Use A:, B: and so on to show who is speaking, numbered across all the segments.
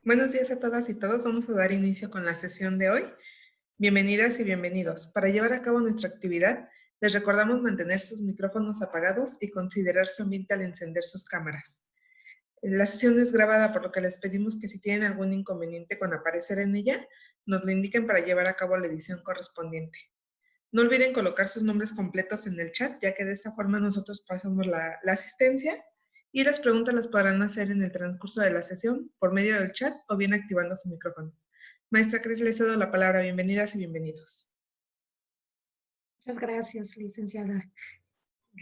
A: Buenos días a todas y todos. Vamos a dar inicio con la sesión de hoy. Bienvenidas y bienvenidos. Para llevar a cabo nuestra actividad, les recordamos mantener sus micrófonos apagados y considerar su ambiente al encender sus cámaras. La sesión es grabada, por lo que les pedimos que si tienen algún inconveniente con aparecer en ella, nos lo indiquen para llevar a cabo la edición correspondiente. No olviden colocar sus nombres completos en el chat, ya que de esta forma nosotros pasamos la asistencia y las preguntas las podrán hacer en el transcurso de la sesión por medio del chat o bien activando su micrófono. Maestra Cris, le cedo la palabra. Bienvenidas y bienvenidos.
B: Muchas gracias, licenciada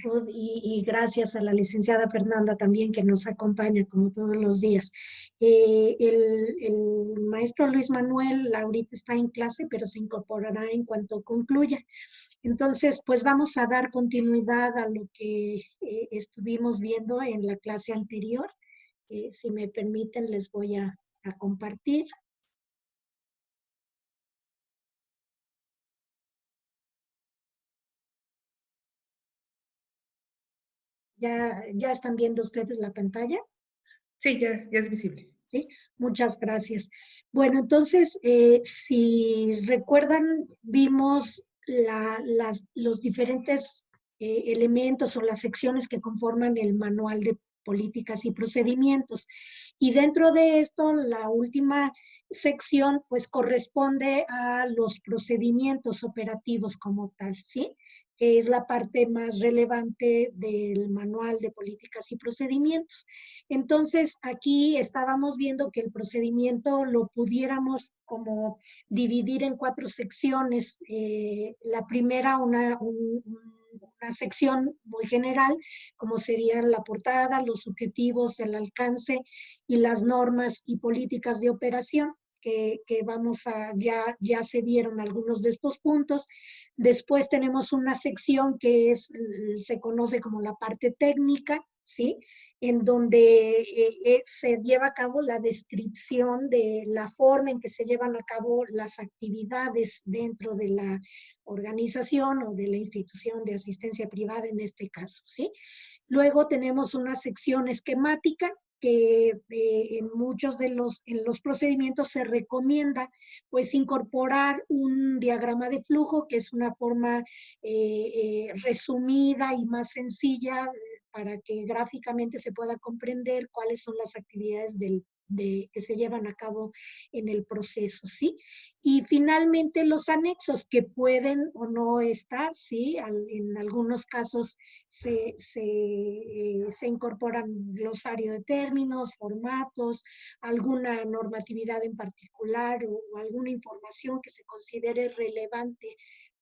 B: Ruth, y gracias a la licenciada Fernanda también, que nos acompaña como todos los días. El maestro Luis Manuel ahorita está en clase, pero se incorporará en cuanto concluya. Entonces, pues vamos a dar continuidad a lo que estuvimos viendo en la clase anterior. Si me permiten, les voy a compartir. ¿Ya están viendo ustedes la pantalla?
A: Sí, ya es visible.
B: ¿Sí? Muchas gracias. Bueno, entonces, si recuerdan, vimos los diferentes elementos o las secciones que conforman el manual de políticas y procedimientos. Y dentro de esto, la última sección, pues corresponde a los procedimientos operativos como tal, ¿sí? Que es la parte más relevante del manual de políticas y procedimientos. Entonces, aquí estábamos viendo que el procedimiento lo pudiéramos como dividir en 4 secciones. La primera, una sección muy general, como serían la portada, los objetivos, el alcance y las normas y políticas de operación. Que vamos a, ya se vieron algunos de estos puntos. Después tenemos una sección que se conoce como la parte técnica, ¿sí? En donde se lleva a cabo la descripción de la forma en que se llevan a cabo las actividades dentro de la organización o de la institución de asistencia privada en este caso, ¿sí? Luego tenemos una sección esquemática que en muchos de los procedimientos se recomienda pues incorporar un diagrama de flujo, que es una forma resumida y más sencilla para que gráficamente se pueda comprender cuáles son las actividades que se llevan a cabo en el proceso, ¿sí? Y finalmente los anexos que pueden o no estar, ¿sí? En algunos casos se incorporan glosario de términos, formatos, alguna normatividad en particular o alguna información que se considere relevante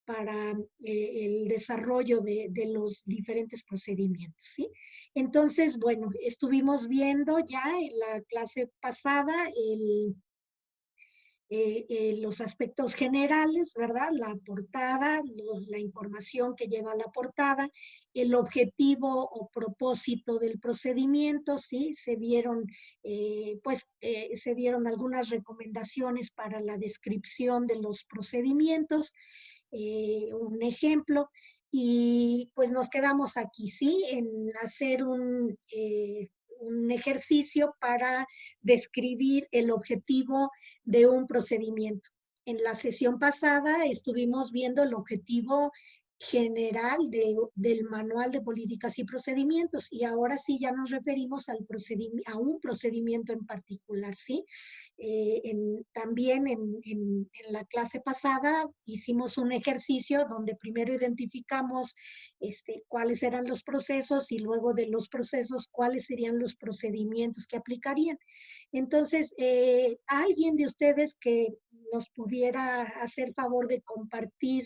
B: para el desarrollo de los diferentes procedimientos, ¿sí? Entonces, bueno, estuvimos viendo ya en la clase pasada los aspectos generales, ¿verdad? La portada, la información que lleva la portada, el objetivo o propósito del procedimiento, ¿sí? Se vieron, se dieron algunas recomendaciones para la descripción de los procedimientos, un ejemplo, y pues nos quedamos aquí, ¿sí? En hacer un ejercicio para describir el objetivo de un procedimiento. En la sesión pasada estuvimos viendo el objetivo general del manual de políticas y procedimientos y ahora sí ya nos referimos a un procedimiento en particular, ¿sí? También en la clase pasada hicimos un ejercicio donde primero identificamos cuáles eran los procesos y luego de los procesos cuáles serían los procedimientos que aplicarían. Entonces, alguien de ustedes que nos pudiera hacer favor de compartir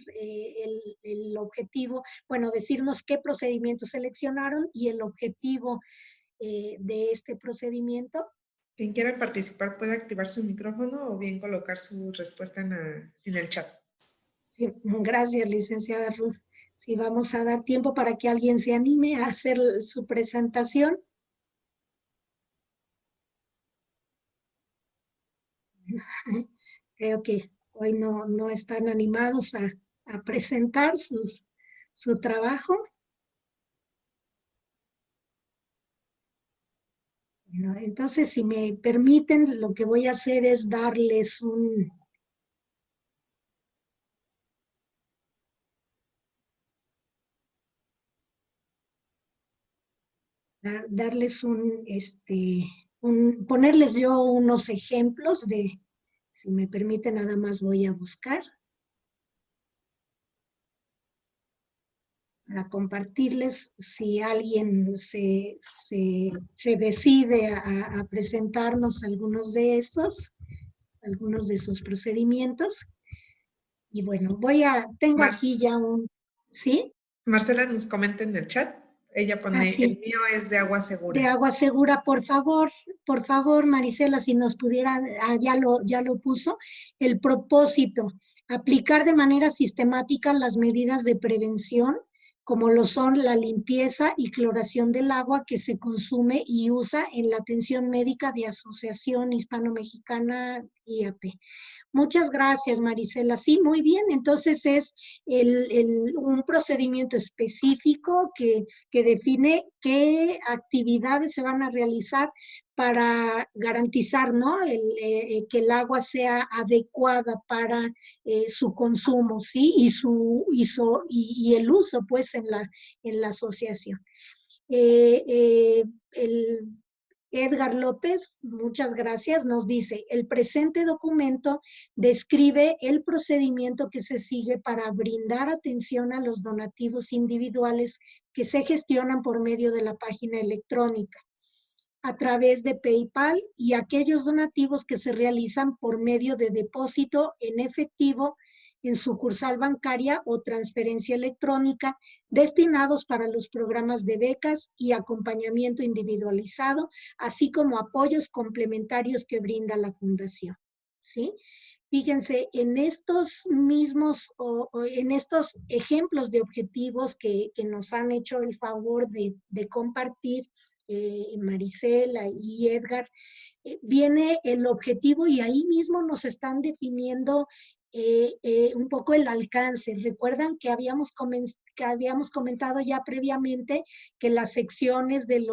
B: el objetivo, bueno, decirnos qué procedimiento seleccionaron y el objetivo de este procedimiento.
A: Quien quiera participar puede activar su micrófono o bien colocar su respuesta en el chat.
B: Sí, gracias, licenciada Ruth. Sí, vamos a dar tiempo para que alguien se anime a hacer su presentación. Creo que hoy no están animados a presentar su trabajo. Entonces, si me permiten, lo que voy a hacer es darles ponerles yo unos ejemplos de, si me permite, nada más voy a buscar para compartirles si alguien se decide a presentarnos algunos de estos, algunos de sus procedimientos. Y bueno, tengo aquí ya ¿sí?
A: Marcela nos comenta en el chat, ella pone, el
B: Así,
A: mío es de agua
B: de
A: segura.
B: agua segura, por favor, Marisela, si nos pudiera, ya lo puso, el propósito, aplicar de manera sistemática las medidas de prevención, como lo son la limpieza y cloración del agua que se consume y usa en la atención médica de Asociación Hispano-Mexicana IAP. Muchas gracias, Marisela. Sí, muy bien. Entonces es un procedimiento específico que define qué actividades se van a realizar para garantizar, ¿no? Que el agua sea adecuada para su consumo, ¿sí? Y el uso, pues, en la asociación. El Edgar López, muchas gracias, nos dice, el presente documento describe el procedimiento que se sigue para brindar atención a los donativos individuales que se gestionan por medio de la página electrónica a través de PayPal y aquellos donativos que se realizan por medio de depósito en efectivo en sucursal bancaria o transferencia electrónica destinados para los programas de becas y acompañamiento individualizado, así como apoyos complementarios que brinda la Fundación. ¿Sí? Fíjense, en estos mismos, en estos ejemplos de objetivos que nos han hecho el favor de compartir Marisela y Edgar, viene el objetivo y ahí mismo nos están definiendo un poco el alcance. Recuerdan que habíamos comentado ya previamente que las secciones del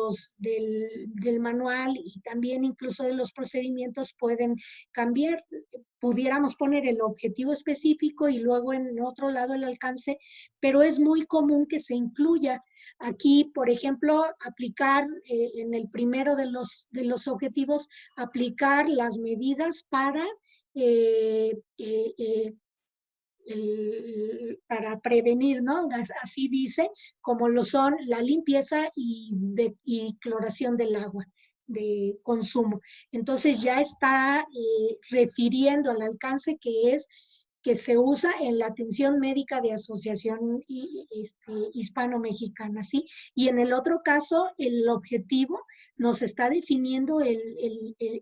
B: manual y también incluso de los procedimientos pueden cambiar. Pudiéramos poner el objetivo específico y luego en otro lado el alcance, pero es muy común que se incluya. Aquí, por ejemplo, aplicar en el primero de los objetivos, aplicar las medidas para prevenir, ¿no? Así dice, como lo son la limpieza y cloración del agua de consumo. Entonces ya está refiriendo al alcance que se usa en la atención médica de Asociación Hispano-Mexicana, ¿sí? Y en el otro caso, el objetivo nos está definiendo,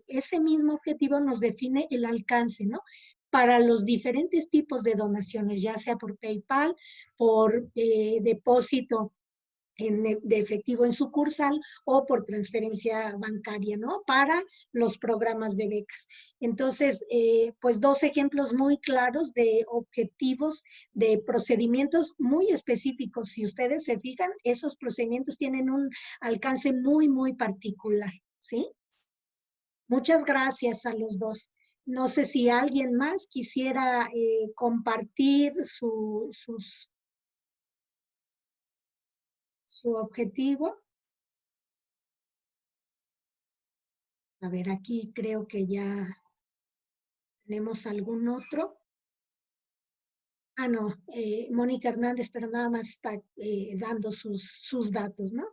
B: ese mismo objetivo nos define el alcance, ¿no? Para los diferentes tipos de donaciones, ya sea por PayPal, por depósito de efectivo en sucursal o por transferencia bancaria, ¿no? Para los programas de becas. Entonces, pues dos ejemplos muy claros de objetivos, de procedimientos muy específicos. Si ustedes se fijan, esos procedimientos tienen un alcance muy, muy particular, ¿sí? Muchas gracias a los dos. No sé si alguien más quisiera compartir su objetivo. A ver, aquí creo que ya tenemos algún otro. Ah, no, Mónica Hernández, pero nada más está dando sus datos, ¿no?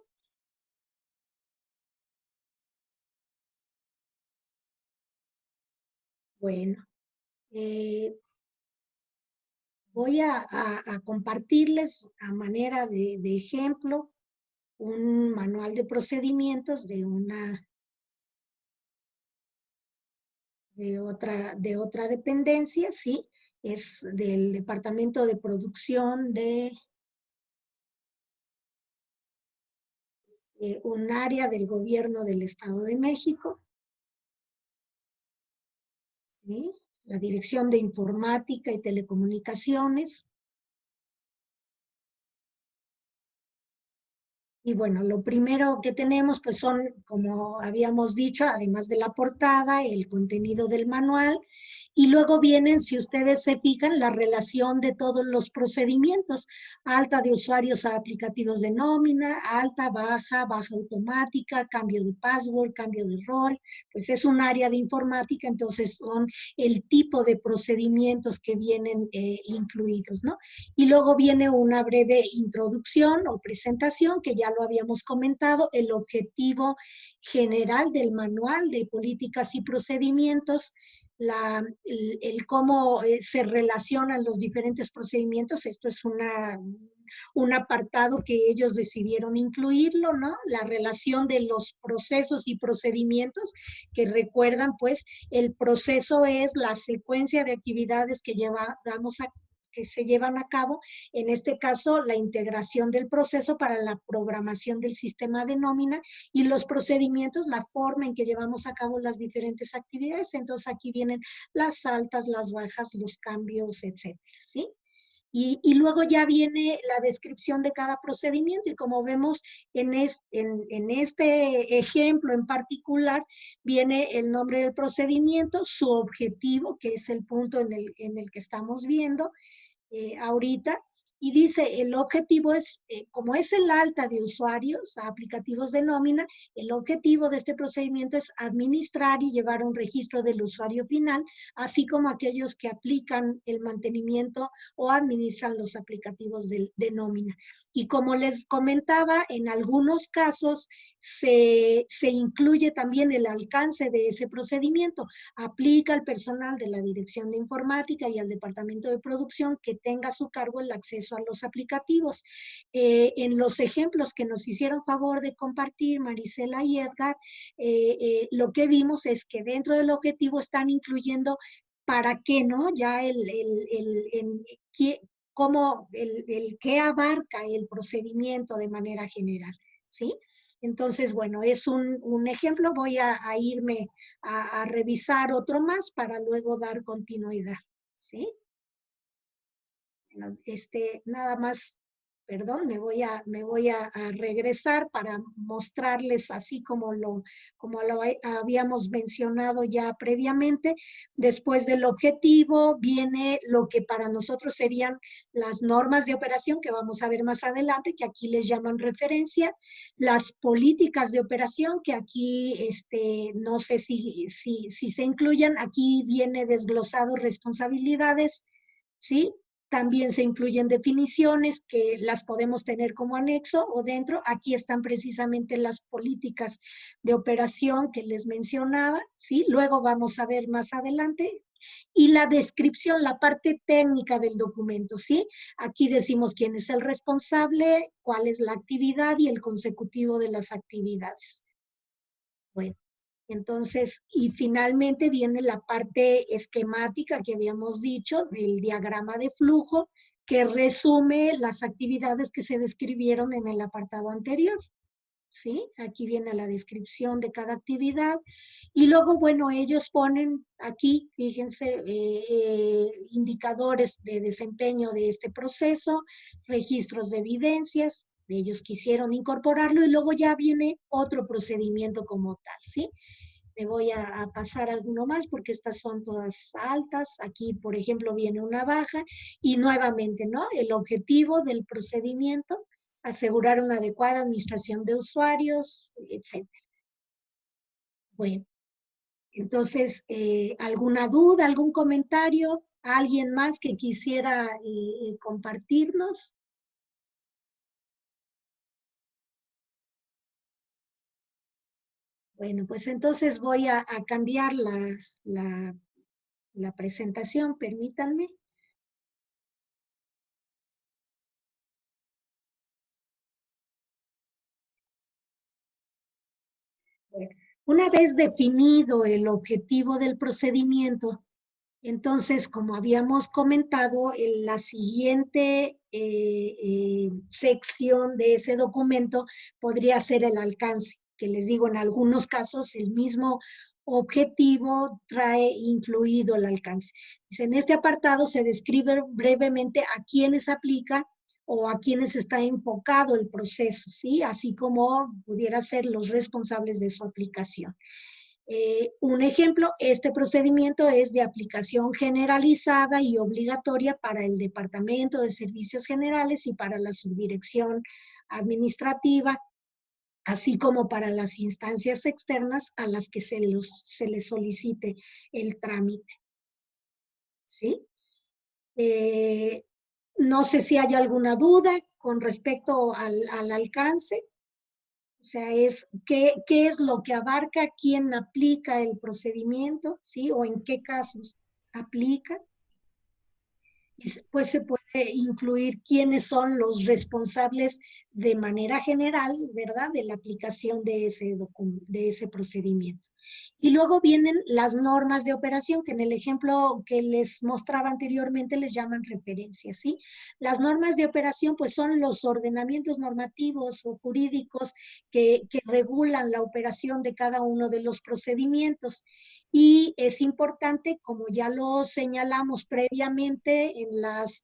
B: Bueno, voy a compartirles a manera de ejemplo un manual de procedimientos de otra dependencia, ¿sí? Es del Departamento de Producción de un área del Gobierno del Estado de México, ¿sí? La Dirección de Informática y Telecomunicaciones. Y bueno, lo primero que tenemos pues son, como habíamos dicho, además de la portada, el contenido del manual, y luego vienen, si ustedes se fijan, la relación de todos los procedimientos, alta de usuarios a aplicativos de nómina, alta, baja, baja automática, cambio de password, cambio de rol, pues es un área de informática, entonces son el tipo de procedimientos que vienen incluidos, ¿no? Y luego viene una breve introducción o presentación, que ya lo habíamos comentado, el objetivo general del manual de políticas y procedimientos, el cómo se relacionan los diferentes procedimientos. Esto es un apartado que ellos decidieron incluirlo, ¿no? La relación de los procesos y procedimientos, que recuerdan, pues, el proceso es la secuencia de actividades que se llevan a cabo, en este caso la integración del proceso para la programación del sistema de nómina, y los procedimientos, la forma en que llevamos a cabo las diferentes actividades. Entonces aquí vienen las altas, las bajas, los cambios, etcétera, ¿sí? Y luego ya viene la descripción de cada procedimiento, y como vemos en este ejemplo en particular, viene el nombre del procedimiento, su objetivo, que es el punto en el que estamos viendo ahorita, y dice, el objetivo es, como es el alta de usuarios a aplicativos de nómina, el objetivo de este procedimiento es administrar y llevar un registro del usuario final, así como aquellos que aplican el mantenimiento o administran los aplicativos de nómina. Y como les comentaba, en algunos casos se incluye también el alcance de ese procedimiento. Aplica al personal de la Dirección de Informática y al Departamento de Producción que tenga a su cargo el acceso a los aplicativos. En los ejemplos que nos hicieron favor de compartir Marisela y Edgar, lo que vimos es que dentro del objetivo están incluyendo para qué, ¿no? Ya cómo, el qué abarca el procedimiento de manera general, ¿sí? Entonces, bueno, es un ejemplo. Voy a irme a revisar otro más para luego dar continuidad, ¿sí? Bueno, nada más, perdón, me voy a regresar para mostrarles así como lo habíamos mencionado ya previamente. Después del objetivo viene lo que para nosotros serían las normas de operación, que vamos a ver más adelante, que aquí les llaman referencia, las políticas de operación, que aquí no sé si se incluyan, aquí viene desglosado responsabilidades, ¿sí? También se incluyen definiciones que las podemos tener como anexo o dentro. Aquí están precisamente las políticas de operación que les mencionaba, ¿sí? Luego vamos a ver más adelante. Y la descripción, la parte técnica del documento, ¿sí? Aquí decimos quién es el responsable, cuál es la actividad y el consecutivo de las actividades. Bueno. Entonces, y finalmente viene la parte esquemática que habíamos dicho del diagrama de flujo, que resume las actividades que se describieron en el apartado anterior, ¿sí? Aquí viene la descripción de cada actividad. Y luego, bueno, ellos ponen aquí, fíjense, indicadores de desempeño de este proceso, registros de evidencias. Ellos quisieron incorporarlo, y luego ya viene otro procedimiento como tal, ¿sí? Me voy a pasar alguno más porque estas son todas altas. Aquí, por ejemplo, viene una baja, y nuevamente, ¿no? El objetivo del procedimiento, asegurar una adecuada administración de usuarios, etc. Bueno, entonces, ¿alguna duda, algún comentario? ¿Alguien más que quisiera compartirnos? Bueno, pues entonces voy a cambiar la presentación, permítanme. Bueno, una vez definido el objetivo del procedimiento, entonces, como habíamos comentado, en la siguiente sección de ese documento podría ser el alcance, que les digo, en algunos casos el mismo objetivo trae incluido el alcance. Dice, en este apartado se describe brevemente a quiénes aplica o a quienes está enfocado el proceso, ¿sí? Así como pudiera ser los responsables de su aplicación. Un ejemplo, este procedimiento es de aplicación generalizada y obligatoria para el Departamento de Servicios Generales y para la Subdirección Administrativa, así como para las instancias externas a las que se les solicite el trámite. ¿Sí? No sé si hay alguna duda con respecto al alcance. O sea, ¿qué es lo que abarca, quién aplica el procedimiento, ¿sí? O en qué casos aplica. Y pues se puede incluir quiénes son los responsables de manera general, ¿verdad?, de la aplicación de ese procedimiento. Y luego vienen las normas de operación, que en el ejemplo que les mostraba anteriormente les llaman referencias, ¿sí? Las normas de operación, pues, son los ordenamientos normativos o jurídicos que regulan la operación de cada uno de los procedimientos. Y es importante, como ya lo señalamos previamente en las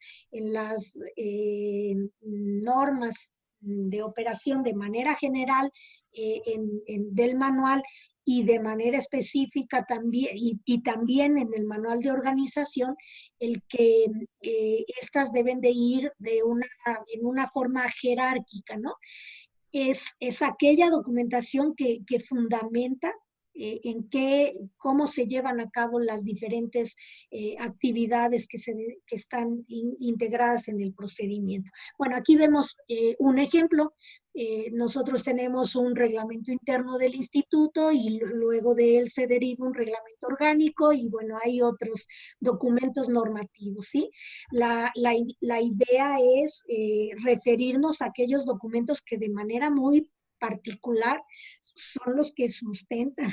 B: normas de operación de manera general del manual, y de manera específica también, y también en el manual de organización, el que estas deben de ir en una forma jerárquica, ¿no? Es aquella documentación que fundamenta cómo se llevan a cabo las diferentes actividades que están integradas en el procedimiento. Bueno, aquí vemos un ejemplo. Nosotros tenemos un reglamento interno del instituto y luego de él se deriva un reglamento orgánico y bueno, hay otros documentos normativos, ¿sí? La idea es referirnos a aquellos documentos que de manera muy particular son los que sustentan,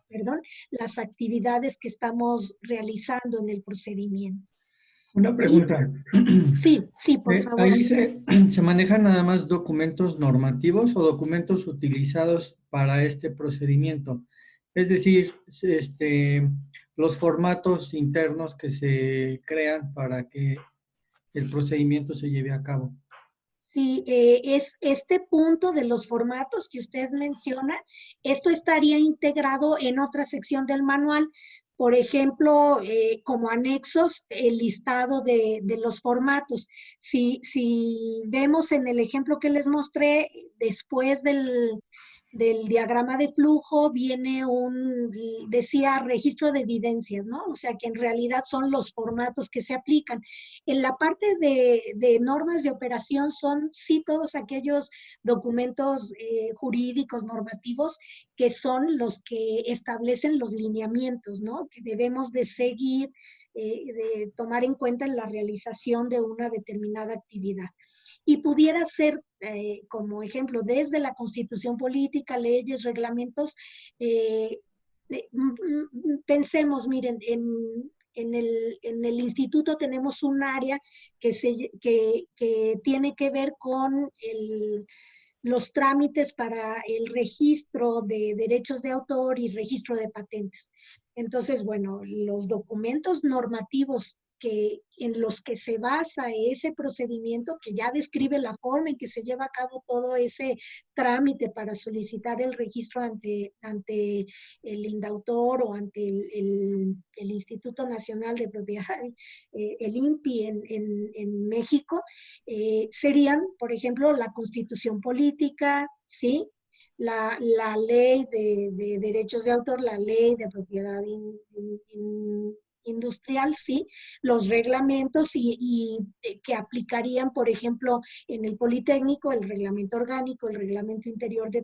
B: perdón, las actividades que estamos realizando en el procedimiento.
C: Una pregunta.
B: Sí, por favor.
C: ¿Ahí se manejan nada más documentos normativos o documentos utilizados para este procedimiento? Es decir, los formatos internos que se crean para que el procedimiento se lleve a cabo.
B: Sí, es este punto de los formatos que usted menciona, esto estaría integrado en otra sección del manual. Por ejemplo, como anexos, el listado de los formatos. Si vemos en el ejemplo que les mostré, después del diagrama de flujo viene decía registro de evidencias, ¿no? O sea que en realidad son los formatos que se aplican. En la parte de normas de operación son sí todos aquellos documentos jurídicos, normativos, que son los que establecen los lineamientos, ¿no? Que debemos de seguir, de tomar en cuenta en la realización de una determinada actividad. Y pudiera ser, como ejemplo, desde la Constitución Política, leyes, reglamentos, pensemos, miren, en el instituto tenemos un área que tiene que ver con los trámites para el registro de derechos de autor y registro de patentes. Entonces, bueno, los documentos normativos en los que se basa ese procedimiento, que ya describe la forma en que se lleva a cabo todo ese trámite para solicitar el registro ante el INDAUTOR o ante el Instituto Nacional de Propiedad, el INPI en México, serían, por ejemplo, la Constitución Política, ¿sí? La ley de derechos de autor, la ley de propiedad industrial, sí, los reglamentos y que aplicarían, por ejemplo, en el Politécnico, el reglamento orgánico, el reglamento interior de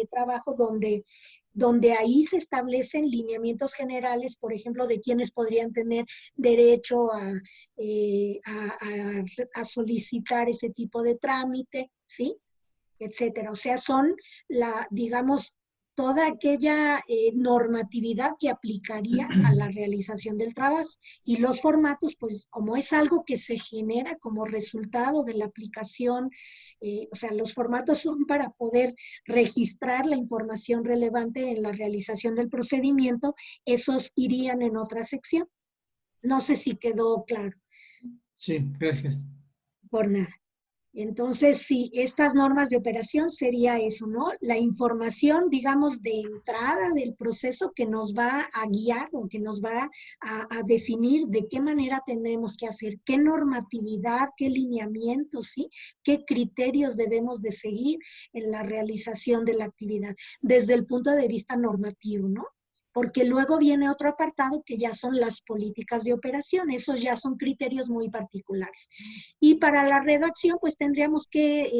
B: trabajo, donde ahí se establecen lineamientos generales, por ejemplo, de quienes podrían tener derecho a solicitar ese tipo de trámite, ¿sí? Etcétera. O sea, son digamos, toda aquella normatividad que aplicaría a la realización del trabajo. Y los formatos, pues como es algo que se genera como resultado de la aplicación, o sea, los formatos son para poder registrar la información relevante en la realización del procedimiento, esos irían en otra sección. No sé si quedó claro.
C: Sí, gracias.
B: Por nada. Entonces, sí, estas normas de operación sería eso, ¿no? La información, digamos, de entrada del proceso que nos va a guiar o que nos va a definir de qué manera tendremos que hacer, qué normatividad, qué lineamientos, ¿sí? Qué criterios debemos de seguir en la realización de la actividad desde el punto de vista normativo, ¿no? Porque luego viene otro apartado que ya son las políticas de operación, esos ya son criterios muy particulares. Y para la redacción, pues tendríamos que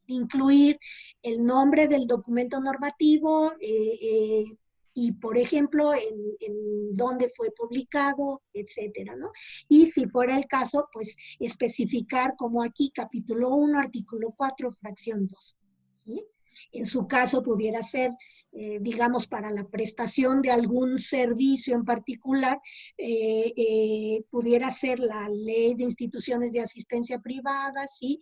B: incluir el nombre del documento normativo y, por ejemplo, en dónde fue publicado, etcétera, ¿no? Y si fuera el caso, pues especificar como aquí, capítulo 1, artículo 4, fracción 2, ¿sí? En su caso pudiera ser, digamos, para la prestación de algún servicio en particular, pudiera ser la ley de instituciones de asistencia privada, ¿sí?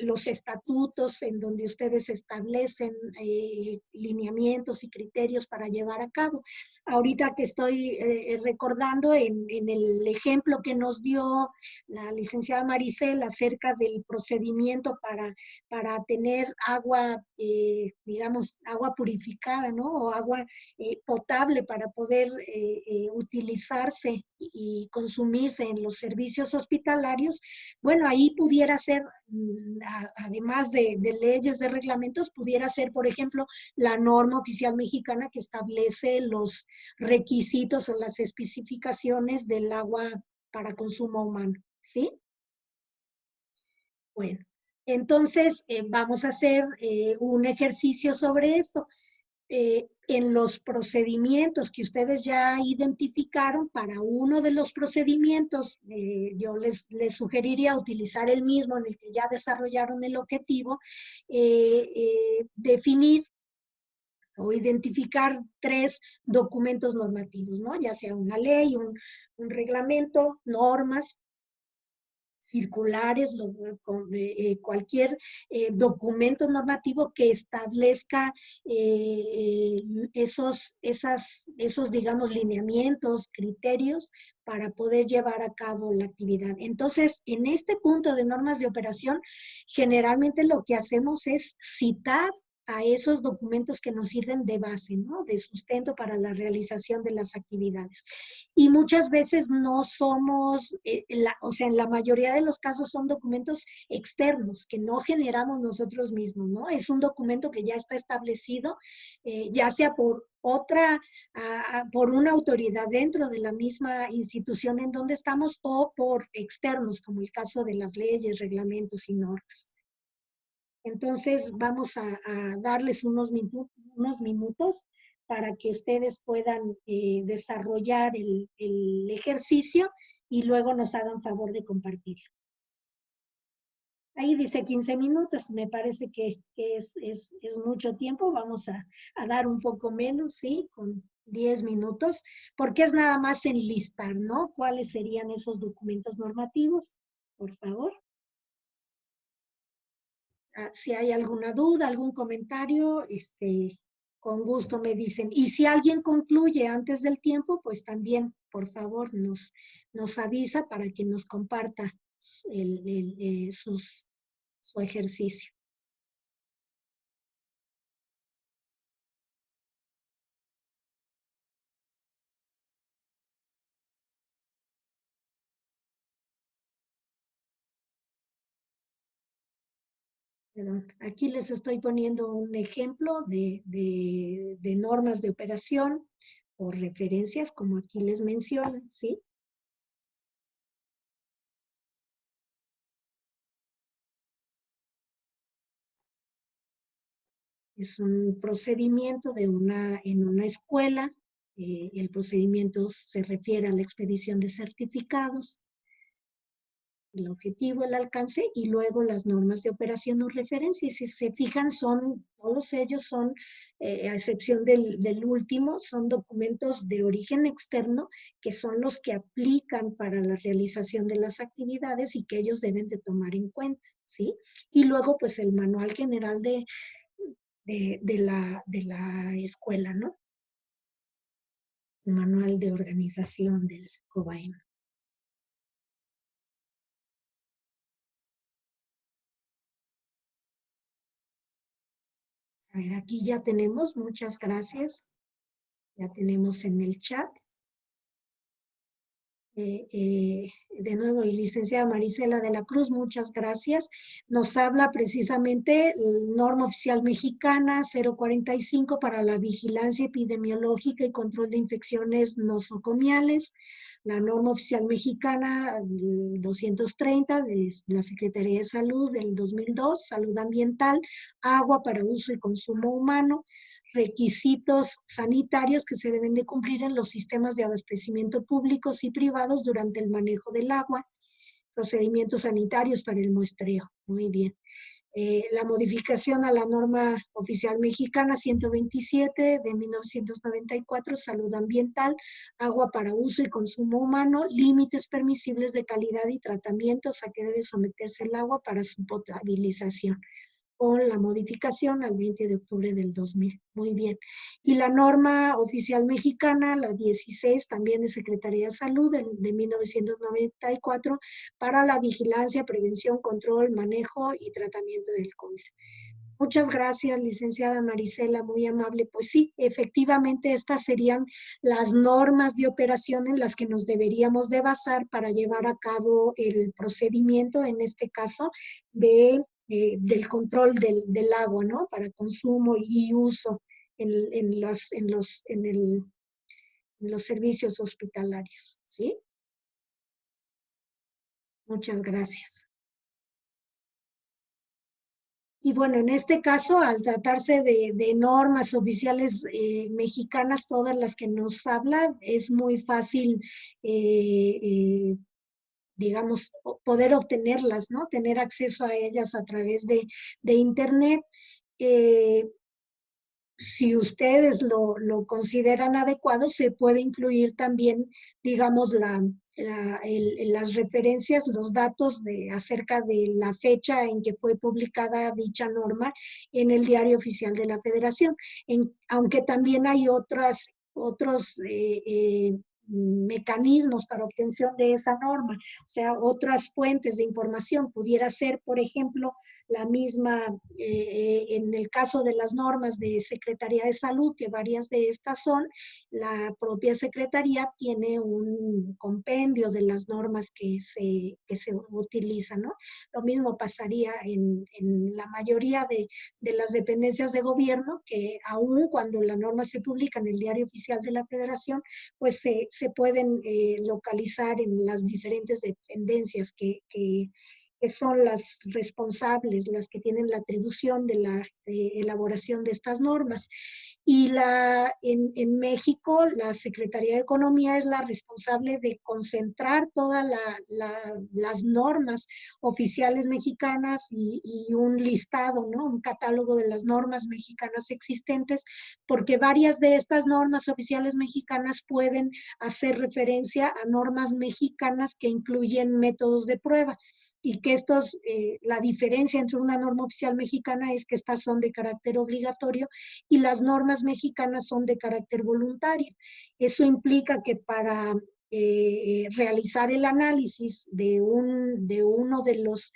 B: Los estatutos en donde ustedes establecen lineamientos y criterios para llevar a cabo. Ahorita que estoy recordando en el ejemplo que nos dio la licenciada Maricel acerca del procedimiento para tener agua, digamos, agua purificada, ¿no? O agua potable para poder utilizarse y consumirse en los servicios hospitalarios, bueno, ahí pudiera ser, además de leyes, de reglamentos, pudiera ser, por ejemplo, la norma oficial mexicana que establece los requisitos o las especificaciones del agua para consumo humano, ¿sí? Bueno, entonces vamos a hacer un ejercicio sobre esto. En los procedimientos que ustedes ya identificaron, para uno de los procedimientos, yo les sugeriría utilizar el mismo en el que ya desarrollaron el objetivo, definir o identificar 3 documentos normativos, ¿no? Ya sea una ley, un reglamento, normas, circulares, cualquier documento normativo que establezca esos, digamos, lineamientos, criterios para poder llevar a cabo la actividad. Entonces, en este punto de normas de operación, generalmente lo que hacemos es citar a esos documentos que nos sirven de base, ¿no? De sustento para la realización de las actividades. Y muchas veces no somos, o sea, en la mayoría de los casos son documentos externos que no generamos nosotros mismos, ¿no? Es un documento que ya está establecido, ya sea por por una autoridad dentro de la misma institución en donde estamos o por externos, como el caso de las leyes, reglamentos y normas. Entonces, vamos a darles unos minutos para que ustedes puedan desarrollar el ejercicio y luego nos hagan favor de compartirlo. Ahí dice 15 minutos, me parece que es mucho tiempo, vamos a dar un poco menos, ¿sí? Con 10 minutos, porque es nada más enlistar, ¿no? ¿Cuáles serían esos documentos normativos? Por favor. Si hay alguna duda, algún comentario, con gusto me dicen. Y si alguien concluye antes del tiempo, pues también, por favor, nos avisa para que nos comparta su ejercicio. Perdón, aquí les estoy poniendo un ejemplo de normas de operación o referencias, como aquí les mencionan, ¿sí? Es un procedimiento en una escuela. El procedimiento se refiere a la expedición de certificados, el objetivo, el alcance y luego las normas de operación o referencia. Y si se fijan, todos ellos son, a excepción del último, son documentos de origen externo que son los que aplican para la realización de las actividades y que ellos deben de tomar en cuenta, ¿sí? Y luego, pues, el manual general de la escuela, ¿no? Manual de organización del COBAEM. A ver, aquí ya tenemos, muchas gracias. Ya tenemos en el chat. De nuevo, licenciada Marisela de la Cruz, muchas gracias. Nos habla precisamente la norma oficial mexicana 045 para la vigilancia epidemiológica y control de infecciones nosocomiales. La norma oficial mexicana 230 de la Secretaría de Salud del 2002, salud ambiental, agua para uso y consumo humano, requisitos sanitarios que se deben de cumplir en los sistemas de abastecimiento públicos y privados durante el manejo del agua, procedimientos sanitarios para el muestreo. Muy bien. La modificación a la norma oficial mexicana 127 de 1994, salud ambiental, agua para uso y consumo humano, límites permisibles de calidad y tratamientos a que debe someterse el agua para su potabilización, con la modificación al 20 de octubre del 2000. Muy bien. Y la norma oficial mexicana, la 16, también de Secretaría de Salud, de 1994, para la vigilancia, prevención, control, manejo y tratamiento del COVID. Muchas gracias, licenciada Marisela, muy amable. Pues sí, efectivamente estas serían las normas de operación en las que nos deberíamos de basar para llevar a cabo el procedimiento, en este caso, del control del agua, ¿no? Para consumo y uso en los servicios hospitalarios, ¿sí? Muchas gracias. Y bueno, en este caso, al tratarse de normas oficiales mexicanas, todas las que nos habla, es muy fácil, digamos, poder obtenerlas, ¿no? Tener acceso a ellas a través de Internet. Si ustedes lo consideran adecuado, se puede incluir también, digamos, las referencias, los datos acerca de la fecha en que fue publicada dicha norma en el Diario Oficial de la Federación. Aunque también hay otros mecanismos para obtención de esa norma, o sea, otras fuentes de información. Pudiera ser, por ejemplo, la misma, en el caso de las normas de Secretaría de Salud, que varias de estas son, la propia Secretaría tiene un compendio de las normas que se utilizan, ¿no? Lo mismo pasaría en la mayoría de las dependencias de gobierno, que aún cuando la norma se publica en el Diario Oficial de la Federación, pues se pueden localizar en las diferentes dependencias que son las responsables, las que tienen la atribución de la elaboración de estas normas. Y en México, la Secretaría de Economía es la responsable de concentrar todas las normas oficiales mexicanas y un listado, ¿no? Un catálogo de las normas mexicanas existentes, porque varias de estas normas oficiales mexicanas pueden hacer referencia a normas mexicanas que incluyen métodos de prueba, y que la diferencia entre una norma oficial mexicana es que estas son de carácter obligatorio y las normas mexicanas son de carácter voluntario. Eso implica que para realizar el análisis de uno de los,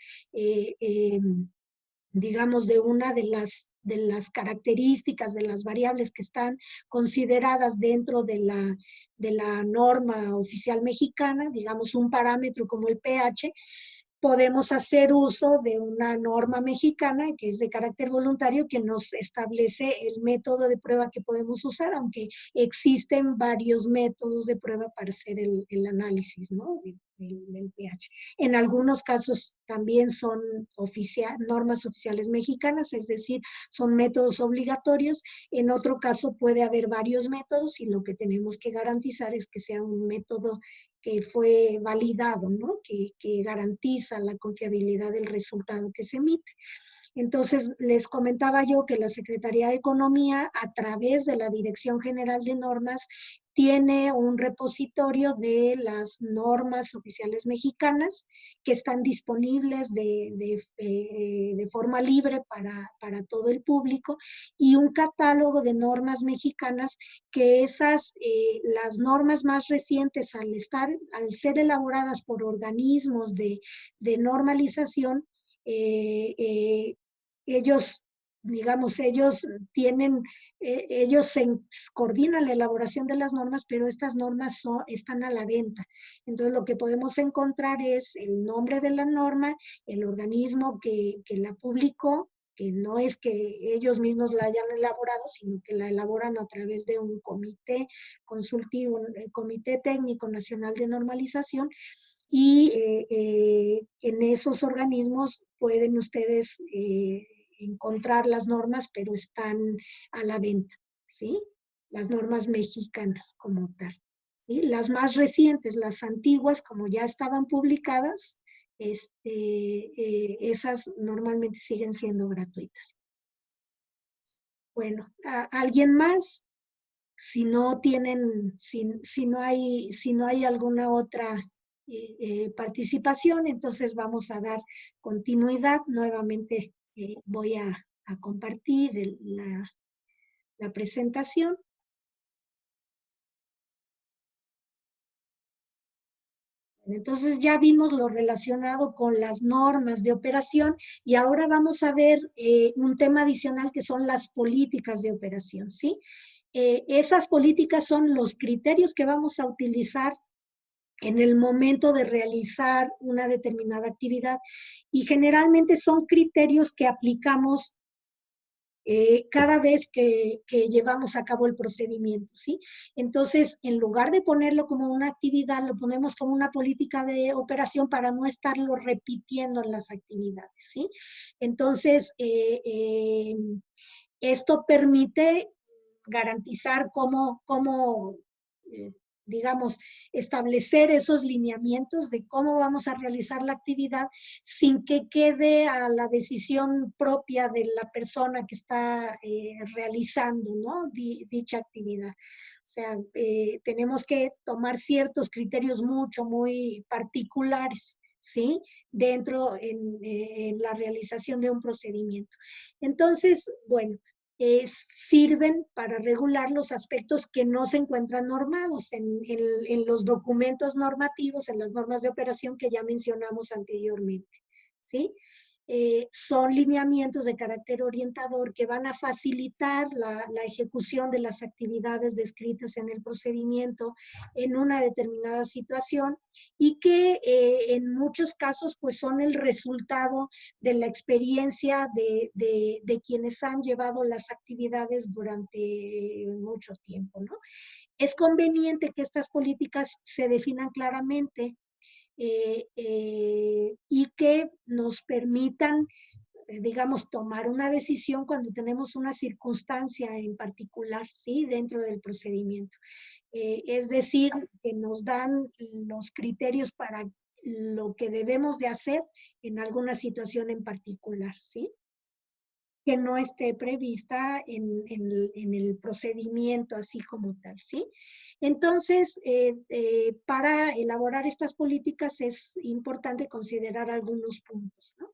B: digamos, de una de las características, de las variables que están consideradas dentro de la norma oficial mexicana, digamos un parámetro como el pH, podemos hacer uso de una norma mexicana que es de carácter voluntario, que nos establece el método de prueba que podemos usar, aunque existen varios métodos de prueba para hacer el análisis, ¿no? del pH. En algunos casos también son normas oficiales mexicanas, es decir, son métodos obligatorios. En otro caso puede haber varios métodos y lo que tenemos que garantizar es que sea un método que fue validado, ¿no? Que garantiza la confiabilidad del resultado que se emite. Entonces, les comentaba yo que la Secretaría de Economía, a través de la Dirección General de Normas, tiene un repositorio de las normas oficiales mexicanas que están disponibles de forma libre para todo el público, y un catálogo de normas mexicanas que las normas más recientes, al ser elaboradas por organismos de normalización, ellos digamos, ellos coordinan la elaboración de las normas, pero estas normas están a la venta. Entonces, lo que podemos encontrar es el nombre de la norma, el organismo que la publicó, que no es que ellos mismos la hayan elaborado, sino que la elaboran a través de un comité consultivo, el Comité Técnico Nacional de Normalización, y en esos organismos pueden ustedes encontrar las normas, pero están a la venta, ¿sí? Las normas mexicanas como tal, ¿sí? Las más recientes, las antiguas, como ya estaban publicadas, esas normalmente siguen siendo gratuitas. Bueno, ¿alguien más? Si no tienen, si no hay alguna otra participación, entonces vamos a dar continuidad. Nuevamente voy a compartir la presentación. Entonces ya vimos lo relacionado con las normas de operación y ahora vamos a ver un tema adicional que son las políticas de operación, ¿sí? Esas políticas son los criterios que vamos a utilizar en el momento de realizar una determinada actividad y generalmente son criterios que aplicamos cada vez que llevamos a cabo el procedimiento, ¿sí? Entonces, en lugar de ponerlo como una actividad, lo ponemos como una política de operación para no estarlo repitiendo en las actividades, ¿sí? Entonces, esto permite garantizar cómo digamos, establecer esos lineamientos de cómo vamos a realizar la actividad sin que quede a la decisión propia de la persona que está realizando, ¿no? Dicha actividad. O sea, tenemos que tomar ciertos criterios muy particulares, ¿sí? Dentro en la realización de un procedimiento. Entonces, bueno, sirven para regular los aspectos que no se encuentran normados en los documentos normativos, en las normas de operación que ya mencionamos anteriormente, ¿sí? Son lineamientos de carácter orientador que van a facilitar la ejecución de las actividades descritas en el procedimiento en una determinada situación y que en muchos casos pues son el resultado de la experiencia de quienes han llevado las actividades durante mucho tiempo, ¿no? Es conveniente que estas políticas se definan claramente y que nos permitan, digamos, tomar una decisión cuando tenemos una circunstancia en particular, ¿sí? Dentro del procedimiento. Es decir, que nos dan los criterios para lo que debemos de hacer en alguna situación en particular, ¿sí? Que no esté prevista en el procedimiento así como tal, ¿sí? Entonces, para elaborar estas políticas es importante considerar algunos puntos, ¿no?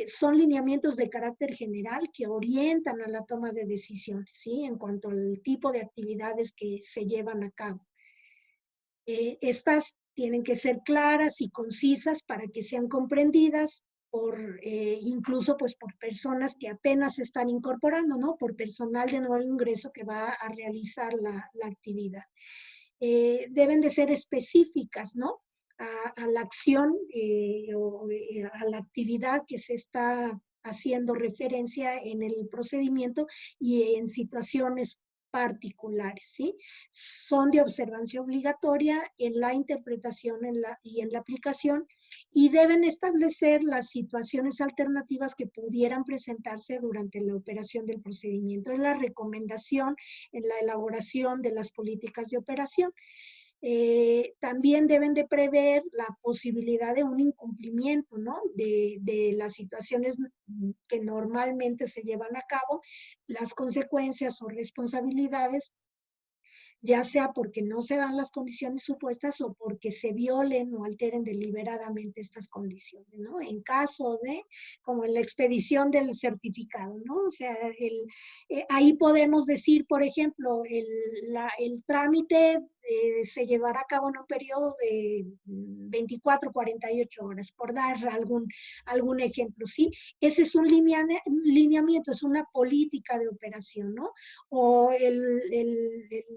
B: Son lineamientos de carácter general que orientan a la toma de decisiones, ¿sí? En cuanto al tipo de actividades que se llevan a cabo. Estas tienen que ser claras y concisas para que sean comprendidas por incluso pues por personas que apenas se están incorporando, ¿no? Por personal de nuevo ingreso que va a realizar la actividad. Deben de ser específicas, ¿no? A la acción o a la actividad que se está haciendo referencia en el procedimiento y en situaciones particulares, ¿sí? Son de observancia obligatoria en la interpretación y en la aplicación y deben establecer las situaciones alternativas que pudieran presentarse durante la operación del procedimiento. Es la recomendación en la elaboración de las políticas de operación. También deben de prever la posibilidad de un incumplimiento, ¿no? De las situaciones que normalmente se llevan a cabo, las consecuencias o responsabilidades, ya sea porque no se dan las condiciones supuestas o porque se violen o alteren deliberadamente estas condiciones, ¿no? En caso de, como en la expedición del certificado, ¿no? O sea, ahí podemos decir, por ejemplo, el trámite se llevará a cabo en un periodo de 24, 48 horas, por dar algún ejemplo, ¿sí? Ese es un lineamiento, es una política de operación, ¿no? O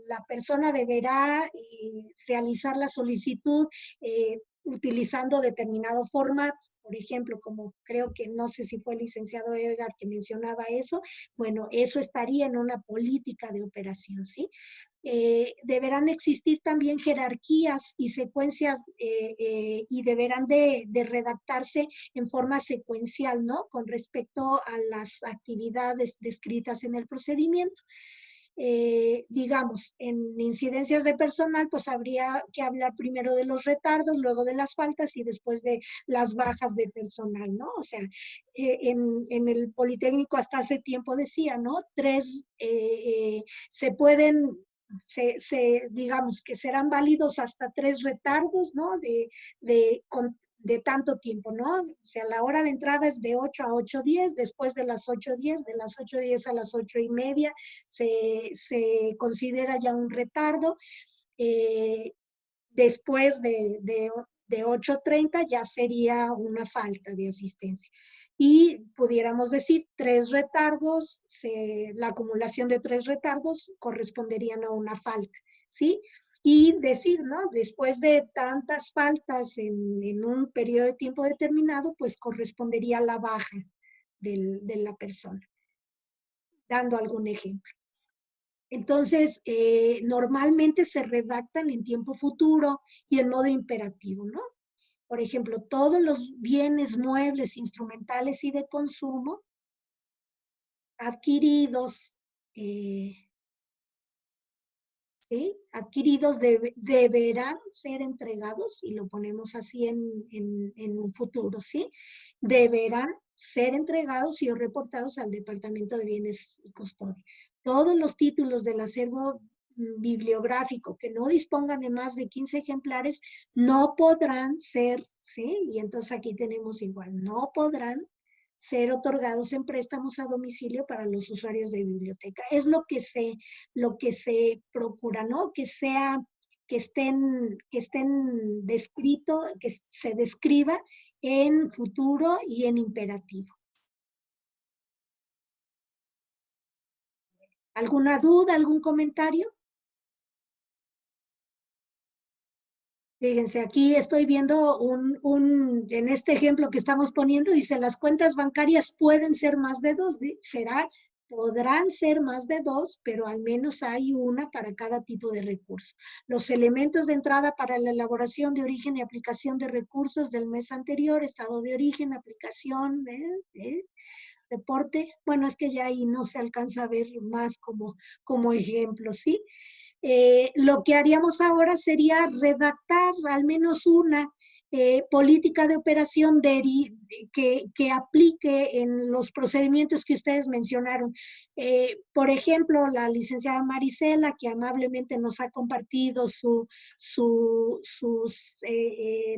B: la persona deberá realizar la solicitud utilizando determinado formato, por ejemplo, como creo que no sé si fue el licenciado Edgar que mencionaba eso, bueno, eso estaría en una política de operación, ¿sí? Deberán existir también jerarquías y secuencias y deberán de redactarse en forma secuencial, ¿no? Con respecto a las actividades descritas en el procedimiento. Digamos, en incidencias de personal, pues habría que hablar primero de los retardos, luego de las faltas y después de las bajas de personal, ¿no? O sea, en el Politécnico hasta hace tiempo decía, ¿no? Se pueden digamos que serán válidos hasta 3 retardos, ¿no? De tanto tiempo, ¿no? O sea, la hora de entrada es de 8 a 8:10, después de las 8:10, de las 8:10 a las 8:30, se considera ya un retardo. Después de 8:30 ya sería una falta de asistencia. Y pudiéramos decir 3 retardos, la acumulación de 3 retardos corresponderían a una falta, ¿sí? Y decir, ¿no? Después de tantas faltas en un periodo de tiempo determinado, pues correspondería a la baja de la persona, dando algún ejemplo. Entonces, normalmente se redactan en tiempo futuro y en modo imperativo, ¿no? Por ejemplo, todos los bienes muebles, instrumentales y de consumo adquiridos, ¿sí? Adquiridos deberán ser entregados, y lo ponemos así en un futuro, ¿sí? Deberán ser entregados y reportados al Departamento de Bienes y Custodia. Todos los títulos del acervo bibliográfico que no dispongan de más de 15 ejemplares no podrán ser, ¿sí? Y entonces aquí tenemos igual, no podrán ser otorgados en préstamos a domicilio para los usuarios de biblioteca. Es lo que se procura, ¿no? Que estén descrito, que se describa en futuro y en imperativo. ¿Alguna duda, algún comentario? Fíjense, aquí estoy viendo en este ejemplo que estamos poniendo, dice, las cuentas bancarias pueden ser más de 2, podrán ser más de 2, pero al menos hay una para cada tipo de recurso. Los elementos de entrada para la elaboración de origen y aplicación de recursos del mes anterior, estado de origen, aplicación, reporte, bueno, es que ya ahí no se alcanza a ver más como ejemplo, ¿sí? Lo que haríamos ahora sería redactar al menos una política de operación que aplique en los procedimientos que ustedes mencionaron. Por ejemplo, la licenciada Marisela, que amablemente nos ha compartido sus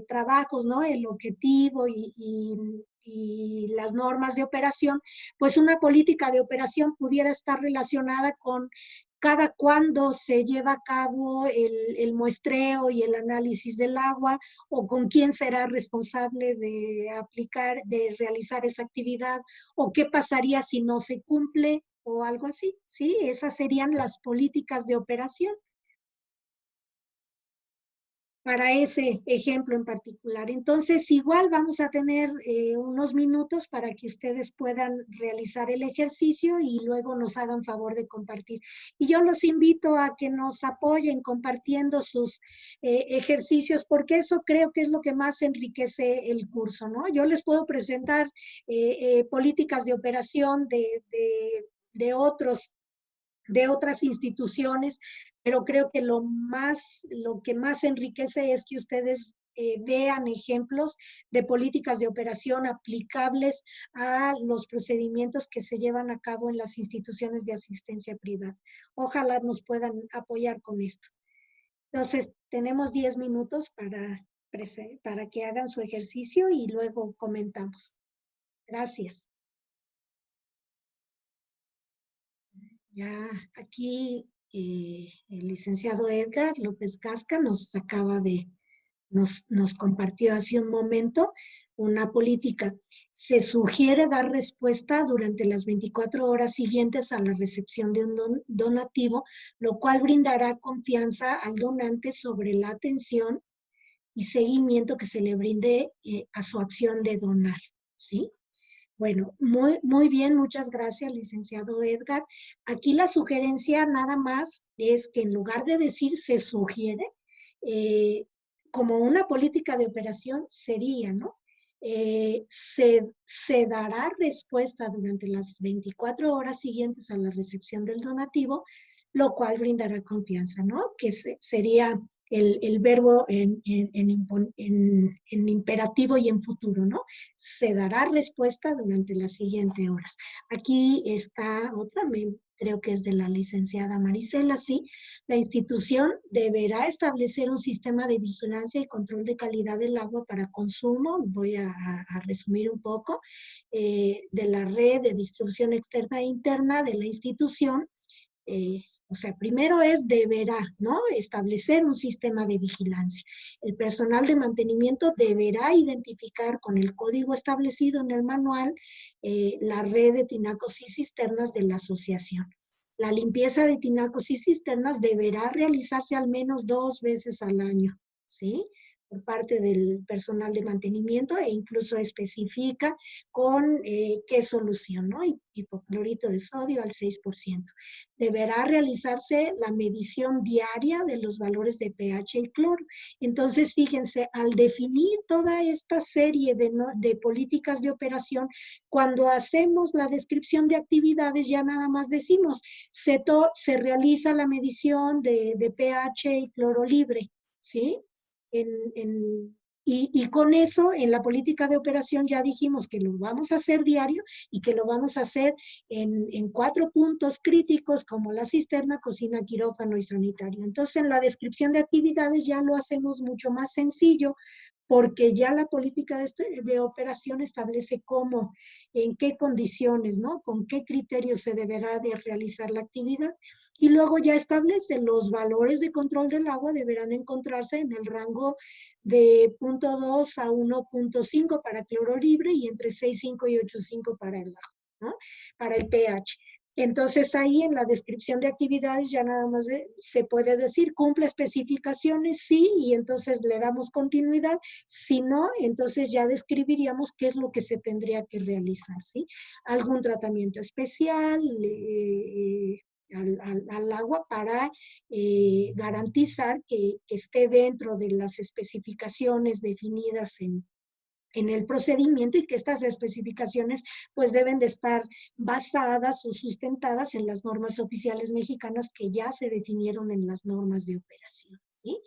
B: trabajos, ¿no? El objetivo y las normas de operación, pues una política de operación pudiera estar relacionada con cada cuándo se lleva a cabo el muestreo y el análisis del agua, o con quién será responsable de realizar esa actividad, o qué pasaría si no se cumple, o algo así, ¿sí? Esas serían las políticas de operación para ese ejemplo en particular. Entonces, igual vamos a tener unos minutos para que ustedes puedan realizar el ejercicio y luego nos hagan favor de compartir. Y yo los invito a que nos apoyen compartiendo sus ejercicios, porque eso creo que es lo que más enriquece el curso, ¿no? Yo les puedo presentar políticas de operación de otras instituciones, pero creo que lo que más enriquece es que ustedes vean ejemplos de políticas de operación aplicables a los procedimientos que se llevan a cabo en las instituciones de asistencia privada. Ojalá nos puedan apoyar con esto. Entonces, tenemos 10 minutos para que hagan su ejercicio y luego comentamos. Gracias. Ya aquí el licenciado Edgar López Casca nos compartió hace un momento una política. Se sugiere dar respuesta durante las 24 horas siguientes a la recepción de un donativo, lo cual brindará confianza al donante sobre la atención y seguimiento que se le brinde a su acción de donar, ¿sí? Bueno, muy bien, muchas gracias, licenciado Edgar. Aquí la sugerencia nada más es que en lugar de decir se sugiere, como una política de operación sería, ¿no? Se dará respuesta durante las 24 horas siguientes a la recepción del donativo, lo cual brindará confianza, ¿no? Que sería el verbo en imperativo y en futuro, ¿no? Se dará respuesta durante las siguientes horas. Aquí está otra, creo que es de la licenciada Marisela, sí. La institución deberá establecer un sistema de vigilancia y control de calidad del agua para consumo, voy a resumir un poco, de la red de distribución externa e interna de la institución. O sea, primero deberá, ¿no? Establecer un sistema de vigilancia. El personal de mantenimiento deberá identificar con el código establecido en el manual la red de tinacos y cisternas de la asociación. La limpieza de tinacos y cisternas deberá realizarse al menos 2 veces al año, ¿sí? Por parte del personal de mantenimiento e incluso especifica con qué solución, ¿no? Hipoclorito de sodio al 6%. Deberá realizarse la medición diaria de los valores de pH y cloro. Entonces, fíjense, al definir toda esta serie de políticas de operación, cuando hacemos la descripción de actividades, ya nada más decimos, se realiza la medición de pH y cloro libre, ¿sí? Y con eso, en la política de operación ya dijimos que lo vamos a hacer diario y que lo vamos a hacer en 4 puntos críticos como la cisterna, cocina, quirófano y sanitario. Entonces, en la descripción de actividades ya lo hacemos mucho más sencillo porque ya la política de operación establece cómo, en qué condiciones, ¿no? Con qué criterios se deberá de realizar la actividad. Y luego ya establece los valores de control del agua deberán encontrarse en el rango de 0.2 a 1.5 para cloro libre y entre 6.5 y 8.5 para el agua, ¿no? Para el pH. Entonces ahí en la descripción de actividades ya nada más se puede decir cumple especificaciones, sí, y entonces le damos continuidad. Si no, entonces ya describiríamos qué es lo que se tendría que realizar, ¿sí? Algún tratamiento especial al agua para garantizar que esté dentro de las especificaciones definidas en el procedimiento y que estas especificaciones pues deben de estar basadas o sustentadas en las normas oficiales mexicanas que ya se definieron en las normas de operación, ¿sí?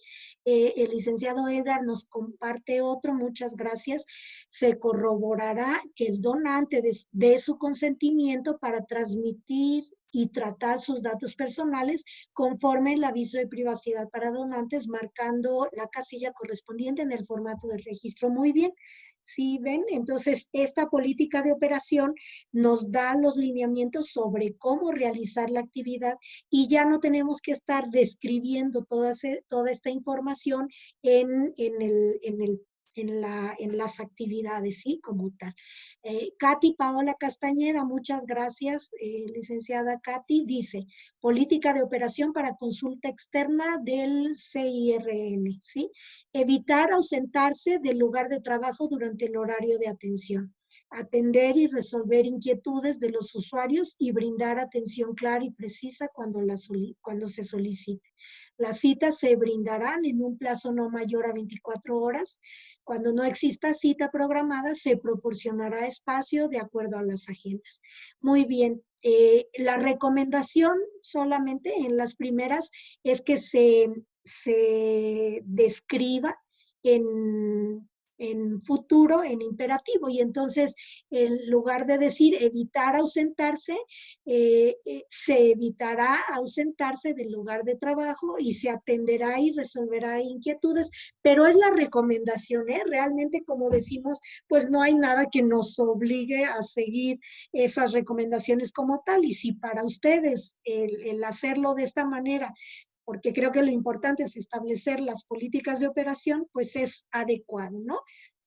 B: El licenciado Edgar nos comparte otro, muchas gracias. Se corroborará que el donante dé su consentimiento para transmitir y tratar sus datos personales conforme el aviso de privacidad para donantes, marcando la casilla correspondiente en el formato de registro. Muy bien. ¿Sí ven? Entonces, esta política de operación nos da los lineamientos sobre cómo realizar la actividad y ya no tenemos que estar describiendo toda esta información en las actividades, ¿sí? Como tal. Katy Paola Castañeda, muchas gracias, licenciada Katy, dice, política de operación para consulta externa del CIRN, ¿sí? Evitar ausentarse del lugar de trabajo durante el horario de atención. Atender y resolver inquietudes de los usuarios y brindar atención clara y precisa cuando se solicite. Las citas se brindarán en un plazo no mayor a 24 horas. Cuando no exista cita programada, se proporcionará espacio de acuerdo a las agendas. Muy bien. La recomendación solamente en las primeras es que se describa en en futuro, en imperativo. Y entonces, en lugar de decir evitar ausentarse, se evitará ausentarse del lugar de trabajo y se atenderá y resolverá inquietudes, pero es la recomendación, ¿eh? Realmente, como decimos, pues no hay nada que nos obligue a seguir esas recomendaciones como tal. Y si para ustedes el hacerlo de esta manera, porque creo que lo importante es establecer las políticas de operación, pues es adecuado, ¿no?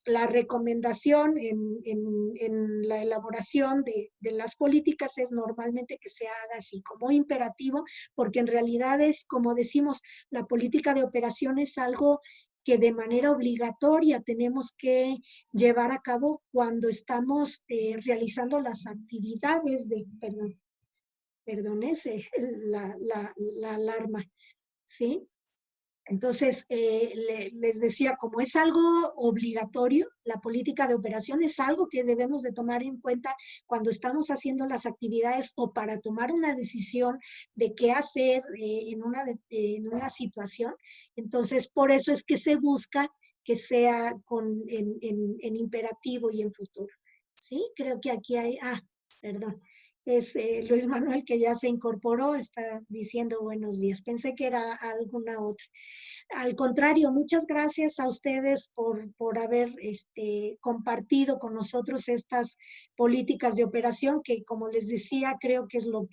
B: La recomendación en la elaboración de las políticas es normalmente que se haga así, como imperativo, porque en realidad es, como decimos, la política de operación es algo que de manera obligatoria tenemos que llevar a cabo cuando estamos realizando las actividades de, perdón, la alarma, ¿sí? Entonces, les decía, como es algo obligatorio, la política de operación es algo que debemos de tomar en cuenta cuando estamos haciendo las actividades o para tomar una decisión de qué hacer en una situación. Entonces, por eso es que se busca que sea en imperativo y en futuro. ¿Sí? Creo que aquí hay, perdón. Es Luis Manuel, que ya se incorporó, está diciendo buenos días. Pensé que era alguna otra. Al contrario, muchas gracias a ustedes por haber compartido con nosotros estas políticas de operación que, como les decía, creo que es lo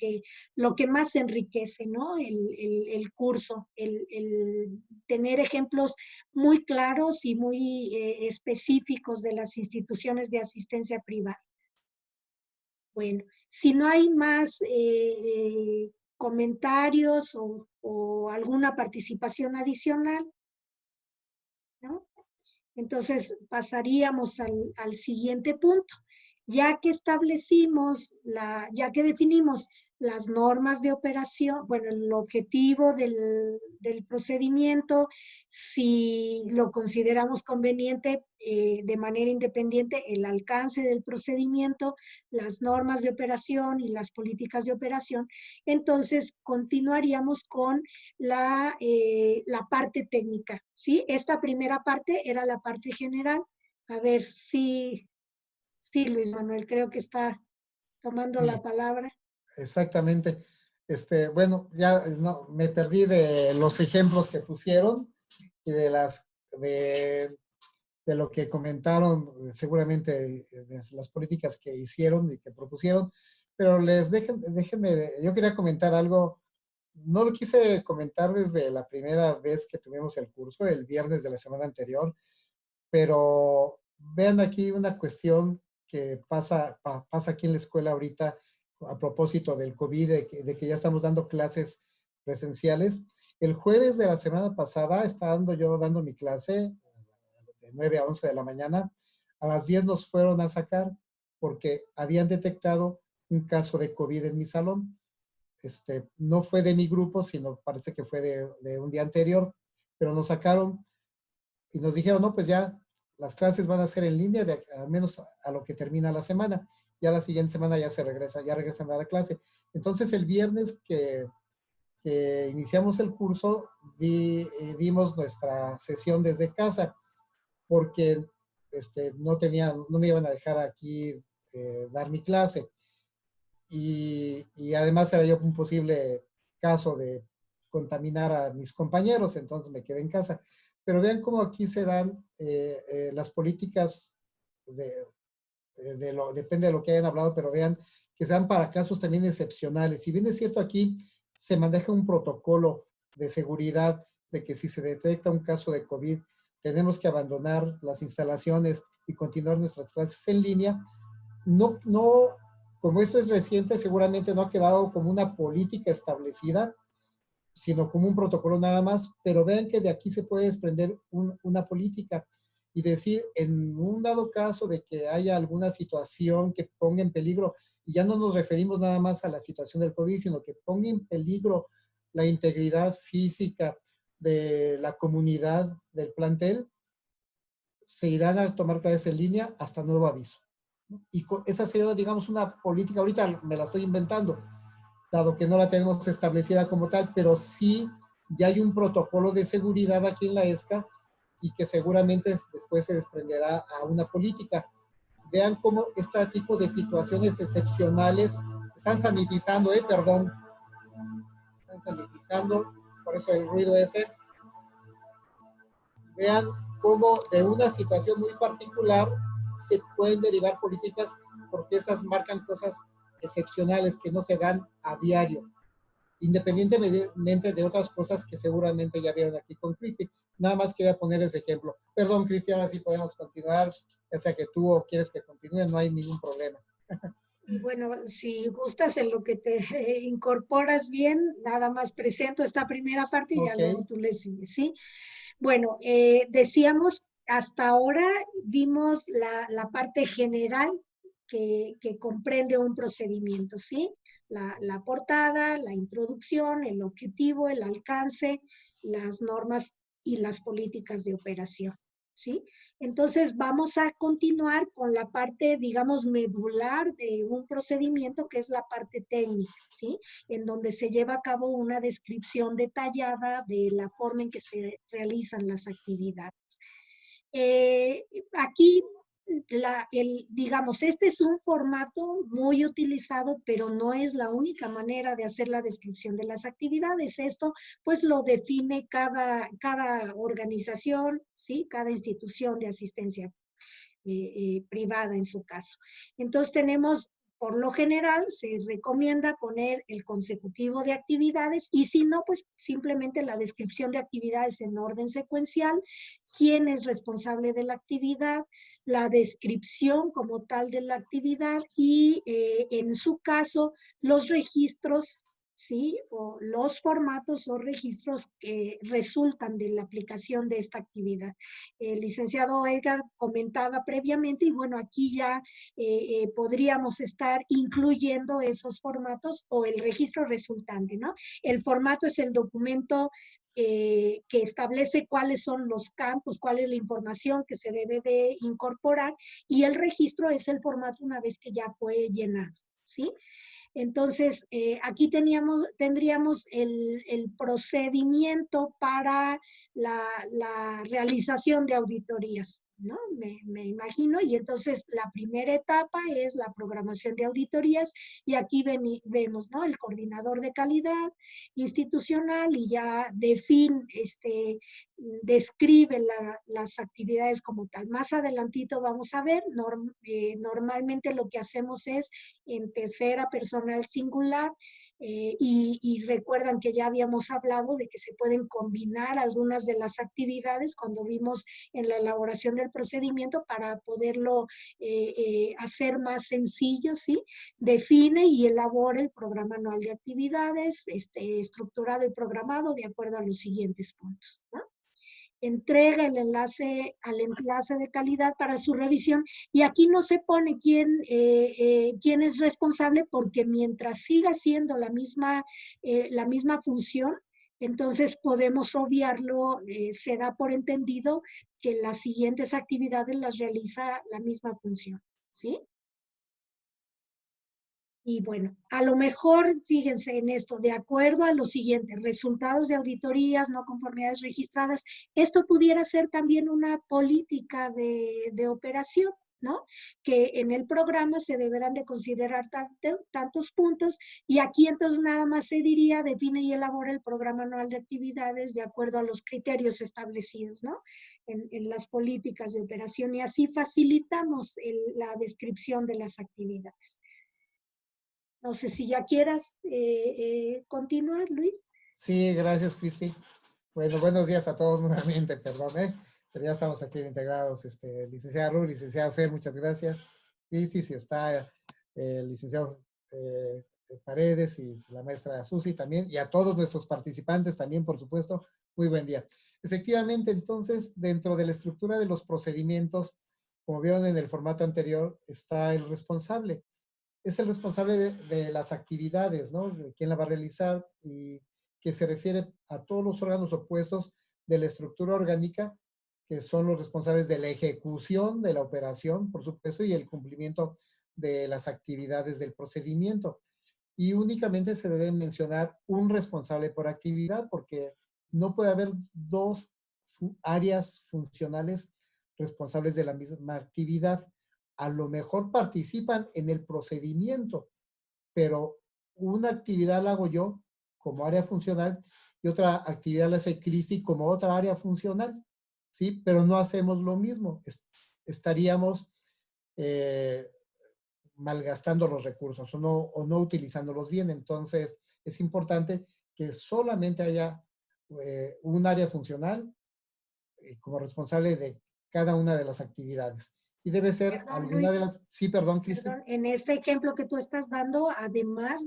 B: que más enriquece, ¿no? El curso, el tener ejemplos muy claros y muy específicos de las instituciones de asistencia privada. Bueno, si no hay más comentarios o alguna participación adicional, ¿no? Entonces pasaríamos al siguiente punto. Ya que establecimos, ya que definimos las normas de operación, bueno, el objetivo del procedimiento, si lo consideramos conveniente de manera independiente, el alcance del procedimiento, las normas de operación y las políticas de operación, entonces continuaríamos con la parte técnica, ¿sí? Esta primera parte era la parte general. A ver si... Sí, Luis Manuel, creo que está tomando la palabra.
D: Exactamente. Bueno, ya no, me perdí de los ejemplos que pusieron y de lo que comentaron, seguramente de las políticas que hicieron y que propusieron, pero déjenme, yo quería comentar algo. No lo quise comentar desde la primera vez que tuvimos el curso, el viernes de la semana anterior, pero vean aquí una cuestión que pasa aquí en la escuela ahorita a propósito del COVID, de que ya estamos dando clases presenciales. El jueves de la semana pasada estaba yo dando mi clase de 9 a 11 de la mañana. A las 10 nos fueron a sacar porque habían detectado un caso de COVID en mi salón. No fue de mi grupo, sino parece que fue de un día anterior, pero nos sacaron y nos dijeron, no, pues ya las clases van a ser en línea, al menos a lo que termina la semana. Ya la siguiente semana ya regresan a la clase. Entonces el viernes que iniciamos el curso, dimos nuestra sesión desde casa, porque no me iban a dejar aquí dar mi clase. Y además era yo un posible caso de contaminar a mis compañeros, entonces me quedé en casa. Pero vean cómo aquí se dan las políticas, depende de lo que hayan hablado, pero vean que se dan para casos también excepcionales. Si bien es cierto, aquí se maneja un protocolo de seguridad de que si se detecta un caso de COVID, tenemos que abandonar las instalaciones y continuar nuestras clases en línea. No, como esto es reciente, seguramente no ha quedado como una política establecida, sino como un protocolo nada más, pero vean que de aquí se puede desprender una política y decir, en un dado caso de que haya alguna situación que ponga en peligro, y ya no nos referimos nada más a la situación del COVID, sino que ponga en peligro la integridad física de la comunidad del plantel, se irán a tomar clases en línea hasta nuevo aviso. Y esa sería, digamos, una política, ahorita me la estoy inventando, dado que no la tenemos establecida como tal, pero sí ya hay un protocolo de seguridad aquí en la ESCA y que seguramente después se desprenderá a una política. Vean cómo este tipo de situaciones excepcionales están sanitizando, perdón, están sanitizando, por eso el ruido ese. Vean cómo de una situación muy particular se pueden derivar políticas porque esas marcan cosas excepcionales que no se dan a diario, independientemente de otras cosas que seguramente ya vieron aquí con Cristi. Nada más quería poner ese ejemplo. Perdón, Cristi, ahora sí podemos continuar, ya sea que tú o quieres que continúe, no hay ningún problema.
B: Y bueno, si gustas en lo que te incorporas bien, nada más presento esta primera parte y ya luego tú le sigues, ¿sí? Bueno, decíamos, hasta ahora vimos la parte general que comprende un procedimiento, ¿sí? La portada, la introducción, el objetivo, el alcance, las normas y las políticas de operación, ¿sí? Entonces vamos a continuar con la parte, digamos, medular de un procedimiento, que es la parte técnica, ¿sí? En donde se lleva a cabo una descripción detallada de la forma en que se realizan las actividades. Aquí, digamos, este es un formato muy utilizado, pero no es la única manera de hacer la descripción de las actividades. Esto, pues, lo define cada organización, ¿sí? Cada institución de asistencia privada en su caso. Entonces tenemos, por lo general, se recomienda poner el consecutivo de actividades y si no, pues simplemente la descripción de actividades en orden secuencial, quién es responsable de la actividad, la descripción como tal de la actividad y en su caso los registros, ¿sí? O los formatos o registros que resultan de la aplicación de esta actividad. El licenciado Edgar comentaba previamente y bueno, aquí ya podríamos estar incluyendo esos formatos o el registro resultante, ¿no? El formato es el documento que establece cuáles son los campos, cuál es la información que se debe de incorporar y el registro es el formato una vez que ya fue llenado, ¿sí? Entonces, aquí tendríamos el procedimiento para la realización de auditorías, ¿no? Me imagino, y entonces la primera etapa es la programación de auditorías, y aquí vemos, ¿no? El coordinador de calidad institucional y ya describe las actividades como tal. Más adelantito vamos a ver, normalmente lo que hacemos es en tercera personal singular, y recuerdan que ya habíamos hablado de que se pueden combinar algunas de las actividades cuando vimos en la elaboración del procedimiento para poderlo hacer más sencillo, ¿sí? Define y elabora el programa anual de actividades, estructurado y programado de acuerdo a los siguientes puntos, ¿no? Entrega el enlace al enlace de calidad para su revisión y aquí no se pone quién es responsable porque mientras siga siendo la misma función, entonces podemos obviarlo, se da por entendido que las siguientes actividades las realiza la misma función, ¿sí? Y bueno, a lo mejor, fíjense en esto, de acuerdo a los siguientes, resultados de auditorías, no conformidades registradas, esto pudiera ser también una política de operación, ¿no? Que en el programa se deberán de considerar tantos puntos y aquí entonces nada más se diría, define y elabora el programa anual de actividades de acuerdo a los criterios establecidos, ¿no? En las políticas de operación y así facilitamos la descripción de las actividades. No sé si ya quieras continuar, Luis.
D: Sí, gracias, Cristi. Bueno, buenos días a todos nuevamente, perdón, pero ya estamos aquí integrados, licenciada Ruth, licenciada Fer, muchas gracias. Cristi, si está el licenciado Paredes y la maestra Susi también, y a todos nuestros participantes también, por supuesto, muy buen día. Efectivamente, entonces, dentro de la estructura de los procedimientos, como vieron en el formato anterior, está el responsable. Es el responsable de las actividades, ¿no? De quién la va a realizar y que se refiere a todos los órganos opuestos de la estructura orgánica, que son los responsables de la ejecución de la operación, por supuesto, y el cumplimiento de las actividades del procedimiento. Y únicamente se debe mencionar un responsable por actividad, porque no puede haber dos áreas funcionales responsables de la misma actividad. A lo mejor participan en el procedimiento, pero una actividad la hago yo como área funcional y otra actividad la hace Cristi como otra área funcional, ¿sí? Pero no hacemos lo mismo. Estaríamos malgastando los recursos o no utilizándolos bien. Entonces, es importante que solamente haya un área funcional como responsable de cada una de las actividades. Y debe ser
B: Perdón,
D: alguna
B: Luis.
D: de las... Sí, perdón, Cristi.
B: Perdón, en este ejemplo que tú estás dando, además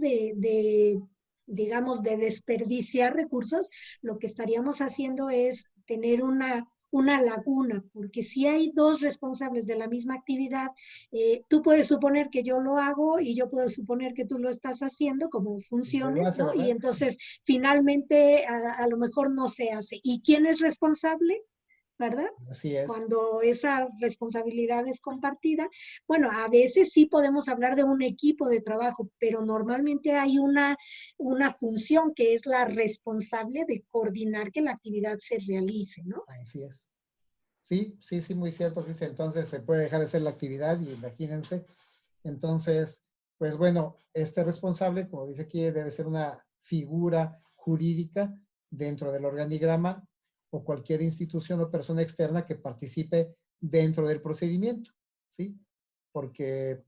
B: digamos, de desperdiciar recursos, lo que estaríamos haciendo es tener una laguna, porque si hay dos responsables de la misma actividad, tú puedes suponer que yo lo hago y yo puedo suponer que tú lo estás haciendo como funcione,
D: Hace,
B: ¿no? Y
D: ¿verdad?
B: entonces finalmente a lo mejor no se hace. ¿Y quién es responsable? ¿Verdad?
D: Así es.
B: Cuando esa responsabilidad es compartida. Bueno, a veces sí podemos hablar de un equipo de trabajo, pero normalmente hay una función que es la responsable de coordinar que la actividad se realice, ¿no?
D: Así es. Sí, sí, sí, muy cierto, Cristi. Entonces se puede dejar de hacer la actividad y imagínense. Entonces, pues bueno, este responsable, como dice aquí, debe ser una figura jurídica dentro del organigrama o cualquier institución o persona externa que participe dentro del procedimiento, ¿sí? Porque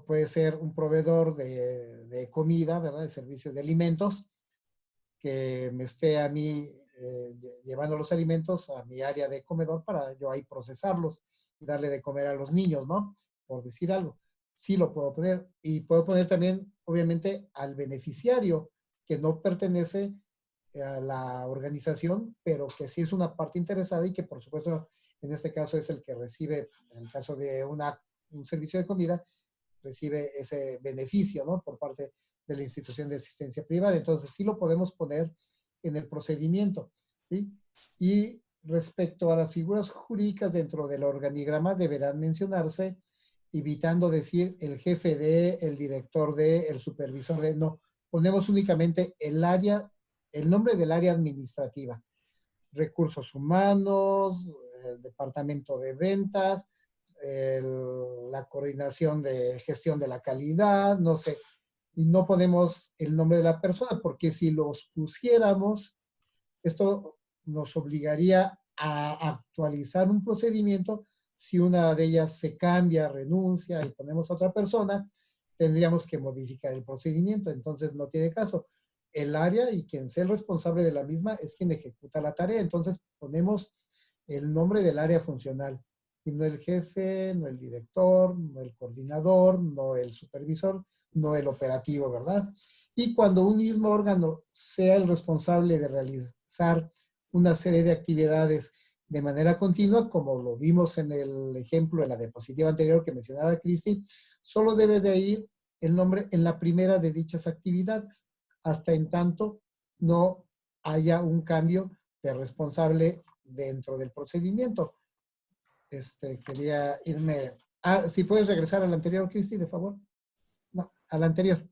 D: puede ser un proveedor de comida, ¿verdad? De servicios de alimentos, que me esté a mí llevando los alimentos a mi área de comedor para yo ahí procesarlos y darle de comer a los niños, ¿no? Por decir algo. Sí lo puedo poner. Y puedo poner también, obviamente, al beneficiario que no pertenece a la organización, pero que sí es una parte interesada y que, por supuesto, en este caso es el que recibe, en el caso de un servicio de comida, recibe ese beneficio, ¿no? Por parte de la institución de asistencia privada. Entonces, sí lo podemos poner en el procedimiento, ¿sí? Y respecto a las figuras jurídicas dentro del organigrama, deberán mencionarse, evitando decir el jefe de, el director de, el supervisor de, no, ponemos únicamente el área, el nombre del área administrativa, recursos humanos, el departamento de ventas, la coordinación de gestión de la calidad, no sé, y no ponemos el nombre de la persona, porque si los pusiéramos, esto nos obligaría a actualizar un procedimiento. Si una de ellas se cambia, renuncia y ponemos a otra persona, tendríamos que modificar el procedimiento, entonces no tiene caso. El área y quien sea el responsable de la misma es quien ejecuta la tarea, entonces ponemos el nombre del área funcional y no el jefe, no el director, no el coordinador, no el supervisor, no el operativo, ¿verdad? Y cuando un mismo órgano sea el responsable de realizar una serie de actividades de manera continua, como lo vimos en el ejemplo de la diapositiva anterior que mencionaba Cristi, solo debe de ir el nombre en la primera de dichas actividades, hasta en tanto no haya un cambio de responsable dentro del procedimiento. Quería irme... si puedes regresar al anterior, Cristi, de favor. No, al anterior.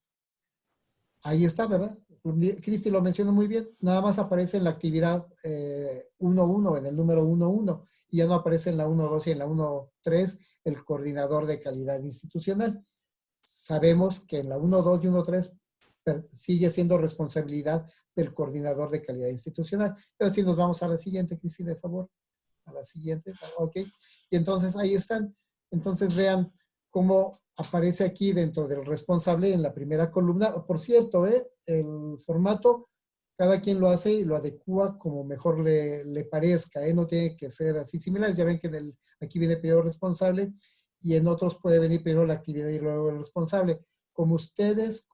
D: Ahí está, ¿verdad? Cristi lo mencionó muy bien. Nada más aparece en la actividad 1.1, en el número 1.1, y ya no aparece en la 1.2 y en la 1.3 el coordinador de calidad institucional. Sabemos que en la 1.2 y 1.3 sigue siendo responsabilidad del coordinador de calidad institucional. Pero si nos vamos a la siguiente, Cristi, de favor. A la siguiente, ok. Y entonces ahí están. Entonces vean cómo aparece aquí dentro del responsable en la primera columna. Por cierto, el formato, cada quien lo hace y lo adecua como mejor le parezca. No tiene que ser así similares. Ya ven que aquí viene primero responsable y en otros puede venir primero la actividad y luego el responsable. Como ustedes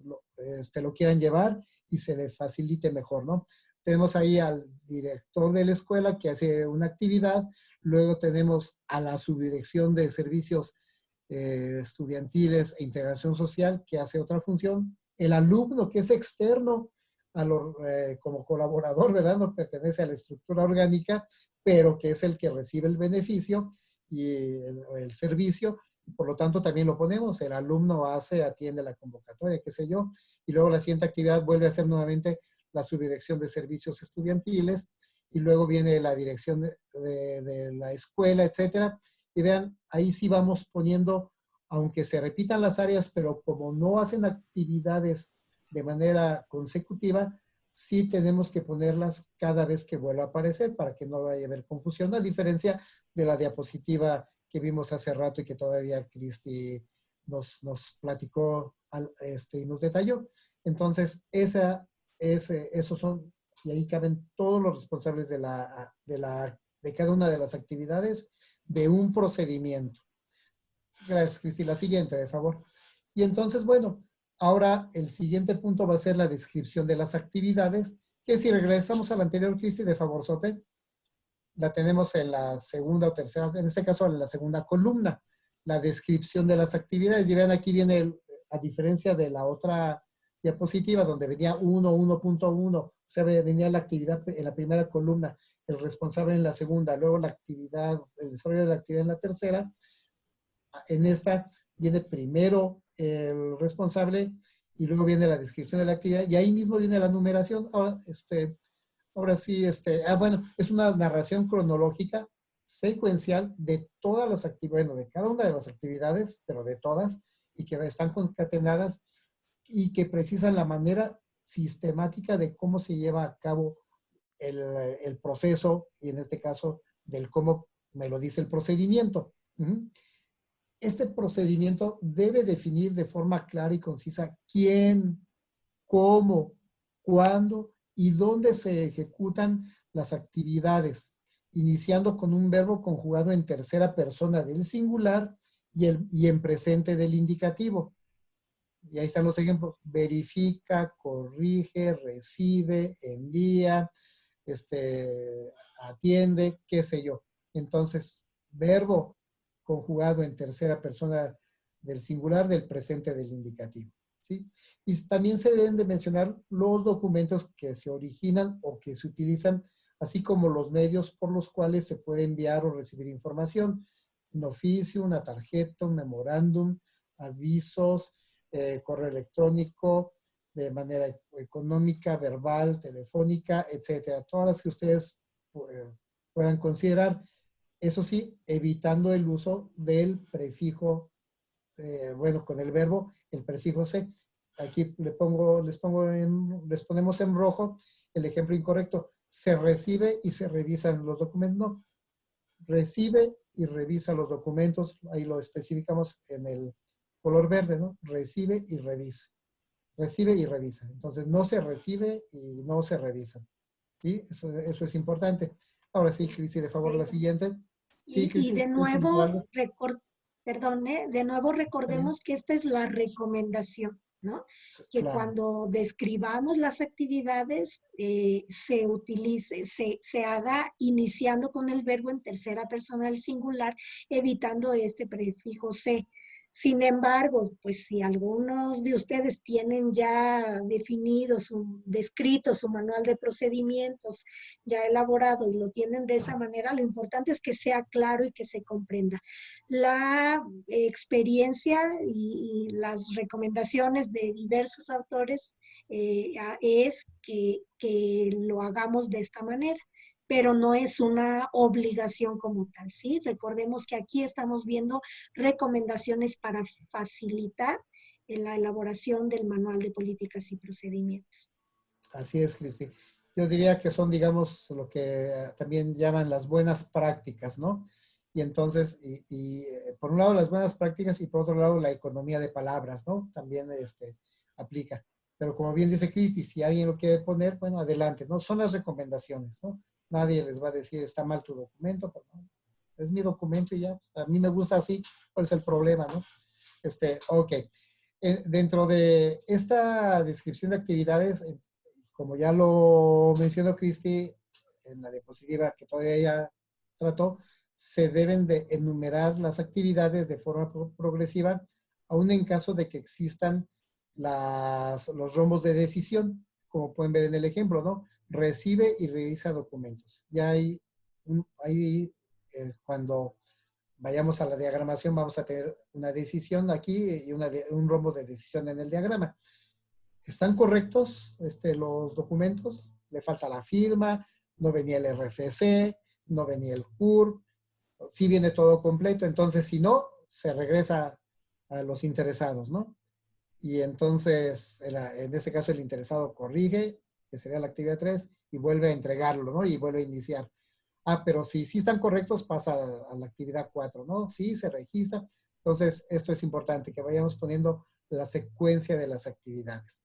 D: lo quieran llevar y se les facilite mejor, ¿no? Tenemos ahí al director de la escuela que hace una actividad, luego tenemos a la subdirección de servicios estudiantiles e integración social que hace otra función, el alumno que es externo como colaborador, ¿verdad? No pertenece a la estructura orgánica, pero que es el que recibe el beneficio y el servicio, y por lo tanto también lo ponemos, el alumno atiende la convocatoria, qué sé yo, y luego la siguiente actividad vuelve a ser nuevamente la subdirección de servicios estudiantiles, y luego viene la dirección de la escuela, etcétera. Y vean, ahí sí vamos poniendo, aunque se repitan las áreas, pero como no hacen actividades de manera consecutiva, sí tenemos que ponerlas cada vez que vuelva a aparecer para que no vaya a haber confusión, a diferencia de la diapositiva que vimos hace rato y que todavía Cristi nos platicó y nos detalló. Entonces, esos son, y ahí caben todos los responsables de cada una de las actividades de un procedimiento. Gracias, Cristi. La siguiente, de favor. Y entonces, bueno, ahora el siguiente punto va a ser la descripción de las actividades, que si regresamos a la anterior, Cristi, de favor, Sote, la tenemos en la segunda o tercera, en este caso en la segunda columna, la descripción de las actividades. Y vean, aquí viene, a diferencia de la otra diapositiva, donde venía 1.1, o sea, venía la actividad en la primera columna, el responsable en la segunda, luego la actividad, el desarrollo de la actividad en la tercera. En esta viene primero el responsable y luego viene la descripción de la actividad y ahí mismo viene la numeración. Ahora sí, bueno, es una narración cronológica secuencial de todas las actividades, bueno, de cada una de las actividades, pero de todas, y que están concatenadas y que precisan la manera sistemática de cómo se lleva a cabo el proceso, y en este caso, del cómo me lo dice el procedimiento. Este procedimiento debe definir de forma clara y concisa quién, cómo, cuándo y dónde se ejecutan las actividades, iniciando con un verbo conjugado en tercera persona del singular y en presente del indicativo. Y ahí están los ejemplos: verifica, corrige, recibe, envía, atiende, qué sé yo. Entonces, verbo conjugado en tercera persona del singular, del presente del indicativo, ¿sí? Y también se deben de mencionar los documentos que se originan o que se utilizan, así como los medios por los cuales se puede enviar o recibir información: un oficio, una tarjeta, un memorándum, avisos, correo electrónico, de manera económica, verbal, telefónica, etcétera. Todas las que ustedes puedan considerar. Eso sí, evitando el uso del prefijo, bueno, con el verbo, el prefijo se. Aquí les ponemos en rojo el ejemplo incorrecto. Se recibe y se revisan los documentos. No, recibe y revisa los documentos. Ahí lo especificamos en el color verde, ¿no? Recibe y revisa. Recibe y revisa. Entonces, no se recibe y no se revisa. ¿Sí? Eso es importante. Ahora sí, Cristi, de favor, la siguiente. Sí,
B: Y de nuevo, de nuevo
D: También.
B: recordemos que esta es la recomendación, ¿no? Que
D: Claro.
B: cuando describamos las actividades se haga iniciando con el verbo en tercera persona del singular, evitando este prefijo se. Sin embargo, pues si algunos de ustedes tienen ya definido, descrito su manual de procedimientos, ya elaborado y lo tienen de esa manera, lo importante es que sea claro y que se comprenda. La experiencia y las recomendaciones de diversos autores es que lo hagamos de esta manera, pero no es una obligación como tal, ¿sí? Recordemos que aquí estamos viendo recomendaciones para facilitar la elaboración del manual de políticas y procedimientos.
D: Así es, Cristi. Yo diría que son, digamos, lo que también llaman las buenas prácticas, ¿no? Y entonces, por un lado las buenas prácticas y por otro lado la economía de palabras, ¿no? También aplica. Pero como bien dice Cristi, si alguien lo quiere poner, bueno, adelante, ¿no? Son las recomendaciones, ¿no? Nadie les va a decir, está mal tu documento, pero no, es mi documento y ya, pues, a mí me gusta así, ¿cuál es el problema, no? Ok. Dentro de esta descripción de actividades, como ya lo mencionó Cristi en la diapositiva que todavía ya trató, se deben de enumerar las actividades de forma progresiva, aún en caso de que existan los rombos de decisión, como pueden ver en el ejemplo, ¿no? Recibe y revisa documentos. Ya cuando vayamos a la diagramación vamos a tener una decisión aquí y un rombo de decisión en el diagrama. ¿Están correctos los documentos? Le falta la firma, no venía el RFC, no venía el CURP, sí viene todo completo, entonces si no, se regresa a los interesados, ¿no? Y entonces, en ese caso, el interesado corrige, que sería la actividad 3, y vuelve a entregarlo, ¿no? Y vuelve a iniciar. Ah, pero si sí están correctos, pasa a la actividad 4, ¿no? Sí, se registra. Entonces, esto es importante, que vayamos poniendo la secuencia de las actividades.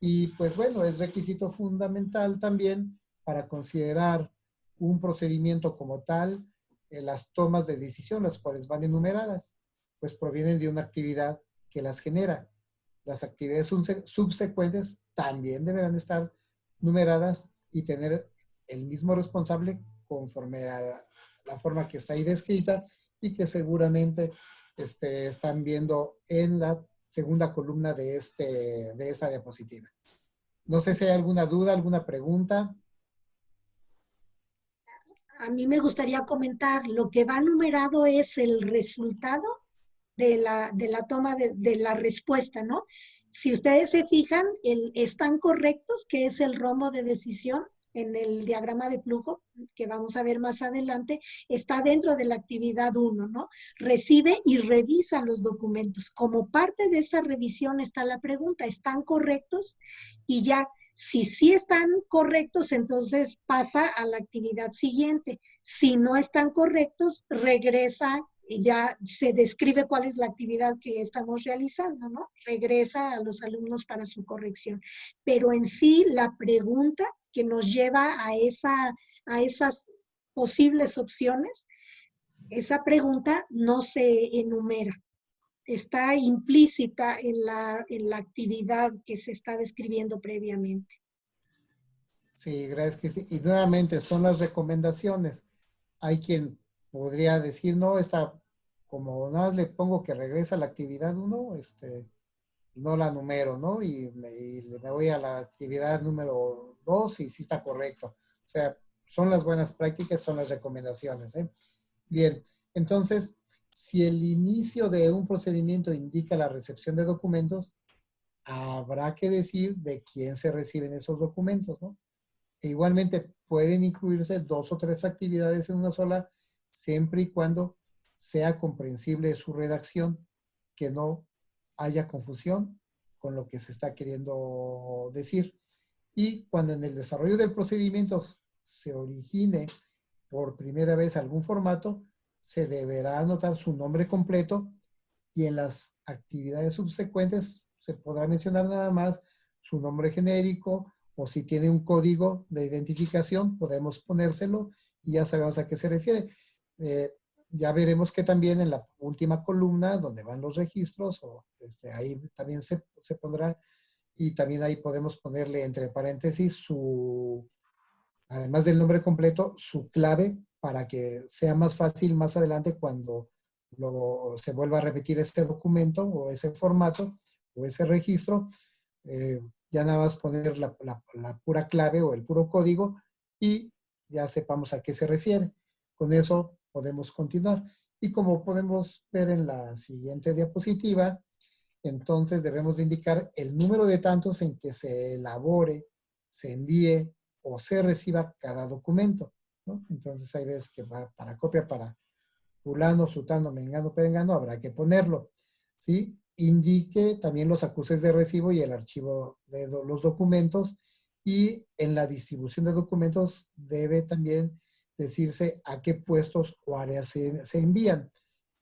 D: Y pues bueno, es requisito fundamental también para considerar un procedimiento como tal, las tomas de decisión, las cuales van enumeradas, pues provienen de una actividad que las genera. Las actividades subsecuentes también deberán estar numeradas y tener el mismo responsable conforme a la forma que está ahí descrita y que seguramente están viendo en la segunda columna de esta diapositiva. No sé si hay alguna duda, alguna pregunta.
B: A mí me gustaría comentar, lo que va numerado es el resultado de la toma de la respuesta, ¿no? Si ustedes se fijan, están correctos, que es el rombo de decisión en el diagrama de flujo, que vamos a ver más adelante, está dentro de la actividad 1, ¿no? Recibe y revisa los documentos. Como parte de esa revisión está la pregunta, ¿están correctos? Y ya, si sí están correctos, entonces pasa a la actividad siguiente. Si no están correctos, regresa, ya se describe cuál es la actividad que estamos realizando, ¿no? Regresa a los alumnos para su corrección. Pero en sí, la pregunta que nos lleva a esas posibles opciones, esa pregunta no se enumera. Está implícita en la actividad que se está describiendo previamente.
D: Sí, gracias, Cristi. Y nuevamente son las recomendaciones. Hay quien podría decir, no, como nada más le pongo que regresa a la actividad 1, no la numero, ¿no? Y me voy a la actividad número 2 y sí está correcto. O sea, son las buenas prácticas, son las recomendaciones, ¿eh? Bien, entonces, si el inicio de un procedimiento indica la recepción de documentos, habrá que decir de quién se reciben esos documentos, ¿no? E igualmente pueden incluirse 2 o 3 actividades en una sola, siempre y cuando sea comprensible su redacción, que no haya confusión con lo que se está queriendo decir. Y cuando en el desarrollo del procedimiento se origine por primera vez algún formato, se deberá anotar su nombre completo y en las actividades subsecuentes se podrá mencionar nada más su nombre genérico, o si tiene un código de identificación, podemos ponérselo y ya sabemos a qué se refiere. Ya veremos que también en la última columna, donde van los registros, ahí también se pondrá, y también ahí podemos ponerle entre paréntesis además del nombre completo, su clave, para que sea más fácil más adelante cuando se vuelva a repetir este documento o ese formato o ese registro. Ya nada más poner la pura clave o el puro código y ya sepamos a qué se refiere. Con eso podemos continuar. Y como podemos ver en la siguiente diapositiva, entonces debemos de indicar el número de tantos en que se elabore, se envíe o se reciba cada documento, ¿no? Entonces hay veces que va para copia para fulano, sutano, mengano, perengano, habrá que ponerlo, ¿sí? Indique también los acuses de recibo y el archivo de los documentos, y en la distribución de documentos debe también decirse a qué puestos o áreas se envían.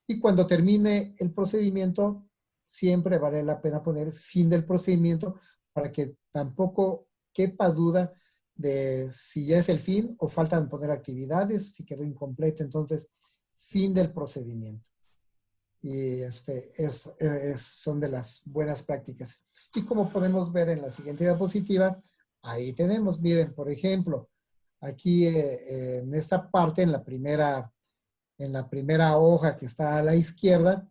D: Y cuando termine el procedimiento, siempre vale la pena poner fin del procedimiento para que tampoco quepa duda de si ya es el fin o faltan poner actividades, si quedó incompleto. Entonces, fin del procedimiento. Y son de las buenas prácticas. Y como podemos ver en la siguiente diapositiva, ahí tenemos, miren, por ejemplo, aquí en esta parte, en la primera hoja que está a la izquierda,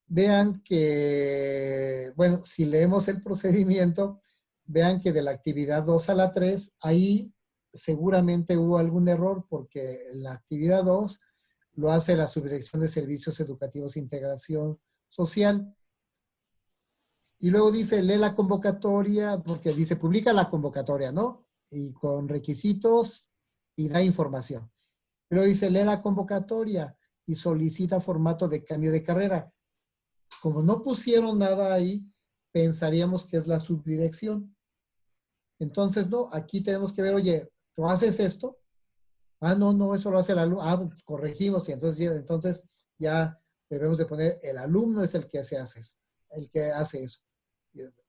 D: vean que, bueno, si leemos el procedimiento, vean que de la actividad 2 a la 3, ahí seguramente hubo algún error, porque la actividad 2 lo hace la Subdirección de Servicios Educativos e Integración Social. Y luego dice, lee la convocatoria, porque dice, publica la convocatoria, ¿no? Y con requisitos y da información. Pero dice, lee la convocatoria y solicita formato de cambio de carrera. Como no pusieron nada ahí, pensaríamos que es la subdirección. Entonces, no, aquí tenemos que ver, oye, ¿tú haces esto? Ah, no, no, eso lo hace el alumno. Ah, corregimos y entonces ya debemos de poner, el alumno es el que se hace eso, el que hace eso.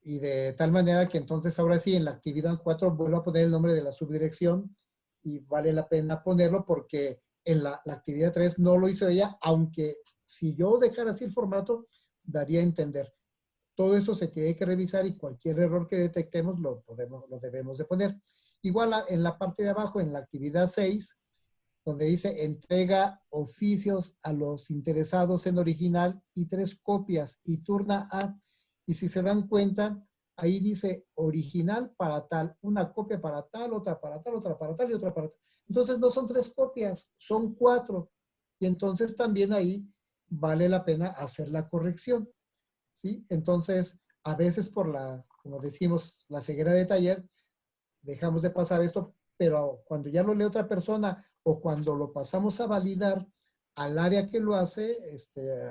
D: Y de tal manera que entonces ahora sí, en la actividad 4 vuelvo a poner el nombre de la subdirección y vale la pena ponerlo porque en la actividad 3 no lo hizo ella, aunque si yo dejara así el formato, daría a entender. Todo eso se tiene que revisar y cualquier error que detectemos lo debemos de poner. Igual en la parte de abajo, en la actividad 6, donde dice entrega oficios a los interesados en original y 3 copias y turna A. Y si se dan cuenta, ahí dice original para tal, una copia para tal, otra para tal, otra para tal y otra para tal. Entonces no son 3 copias, son 4. Y entonces también ahí vale la pena hacer la corrección. ¿Sí? Entonces, a veces por como decimos, la ceguera de taller, dejamos de pasar esto, pero cuando ya lo lee otra persona o cuando lo pasamos a validar al área que lo hace,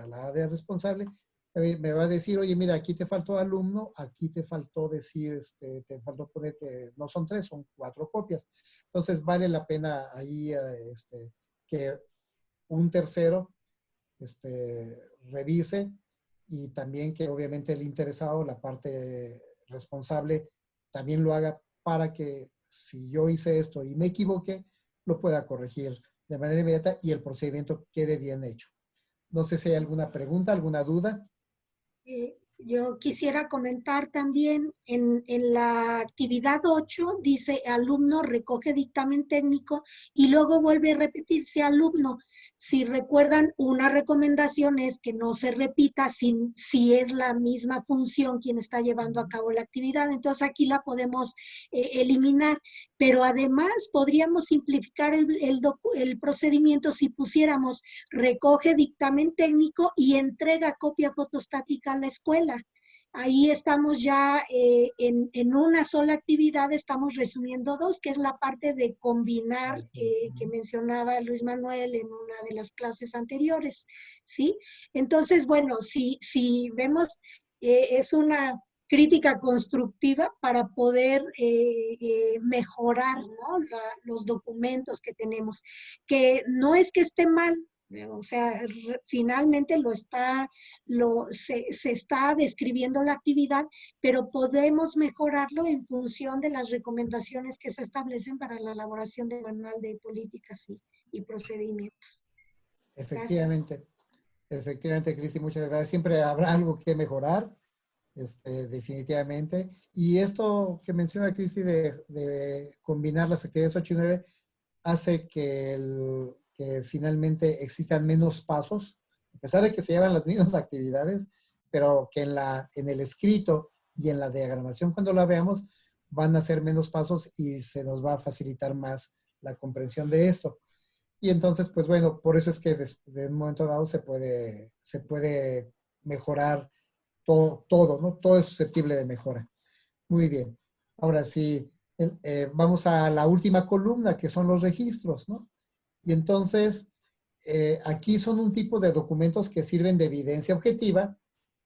D: al área responsable, me va a decir, oye, mira, aquí te faltó alumno, aquí te faltó decir, te faltó poner que no son 3, son 4 copias. Entonces, vale la pena ahí que un tercero revise y también que obviamente el interesado, la parte responsable, también lo haga para que si yo hice esto y me equivoqué, lo pueda corregir de manera inmediata y el procedimiento quede bien hecho. No sé si hay alguna pregunta, alguna duda.
B: Yo quisiera comentar también en la actividad 8, dice alumno recoge dictamen técnico y luego vuelve a repetirse alumno. Si recuerdan, una recomendación es que no se repita si es la misma función quien está llevando a cabo la actividad. Entonces aquí la podemos eliminar, pero además podríamos simplificar el procedimiento si pusiéramos recoge dictamen técnico y entrega copia fotostática a la escuela. Ahí estamos ya en una sola actividad, estamos resumiendo 2, que es la parte de combinar que mencionaba Luis Manuel en una de las clases anteriores, ¿sí? Entonces, bueno, si vemos, es una crítica constructiva para poder mejorar, ¿no? Los documentos que tenemos, que no es que esté mal, o sea, finalmente se está describiendo la actividad, pero podemos mejorarlo en función de las recomendaciones que se establecen para la elaboración del manual de políticas y procedimientos.
D: Efectivamente, efectivamente, Cristi, muchas gracias. Siempre habrá algo que mejorar, definitivamente. Y esto que menciona Cristi de combinar las actividades 8 y 9 hace que finalmente existan menos pasos, a pesar de que se llevan las mismas actividades, pero que en el escrito y en la diagramación cuando la veamos van a ser menos pasos y se nos va a facilitar más la comprensión de esto. Y entonces, pues bueno, por eso es que de un momento dado se puede mejorar todo, ¿no? Todo es susceptible de mejora. Muy bien. Ahora sí, vamos a la última columna, que son los registros, ¿no? Y entonces, aquí son un tipo de documentos que sirven de evidencia objetiva,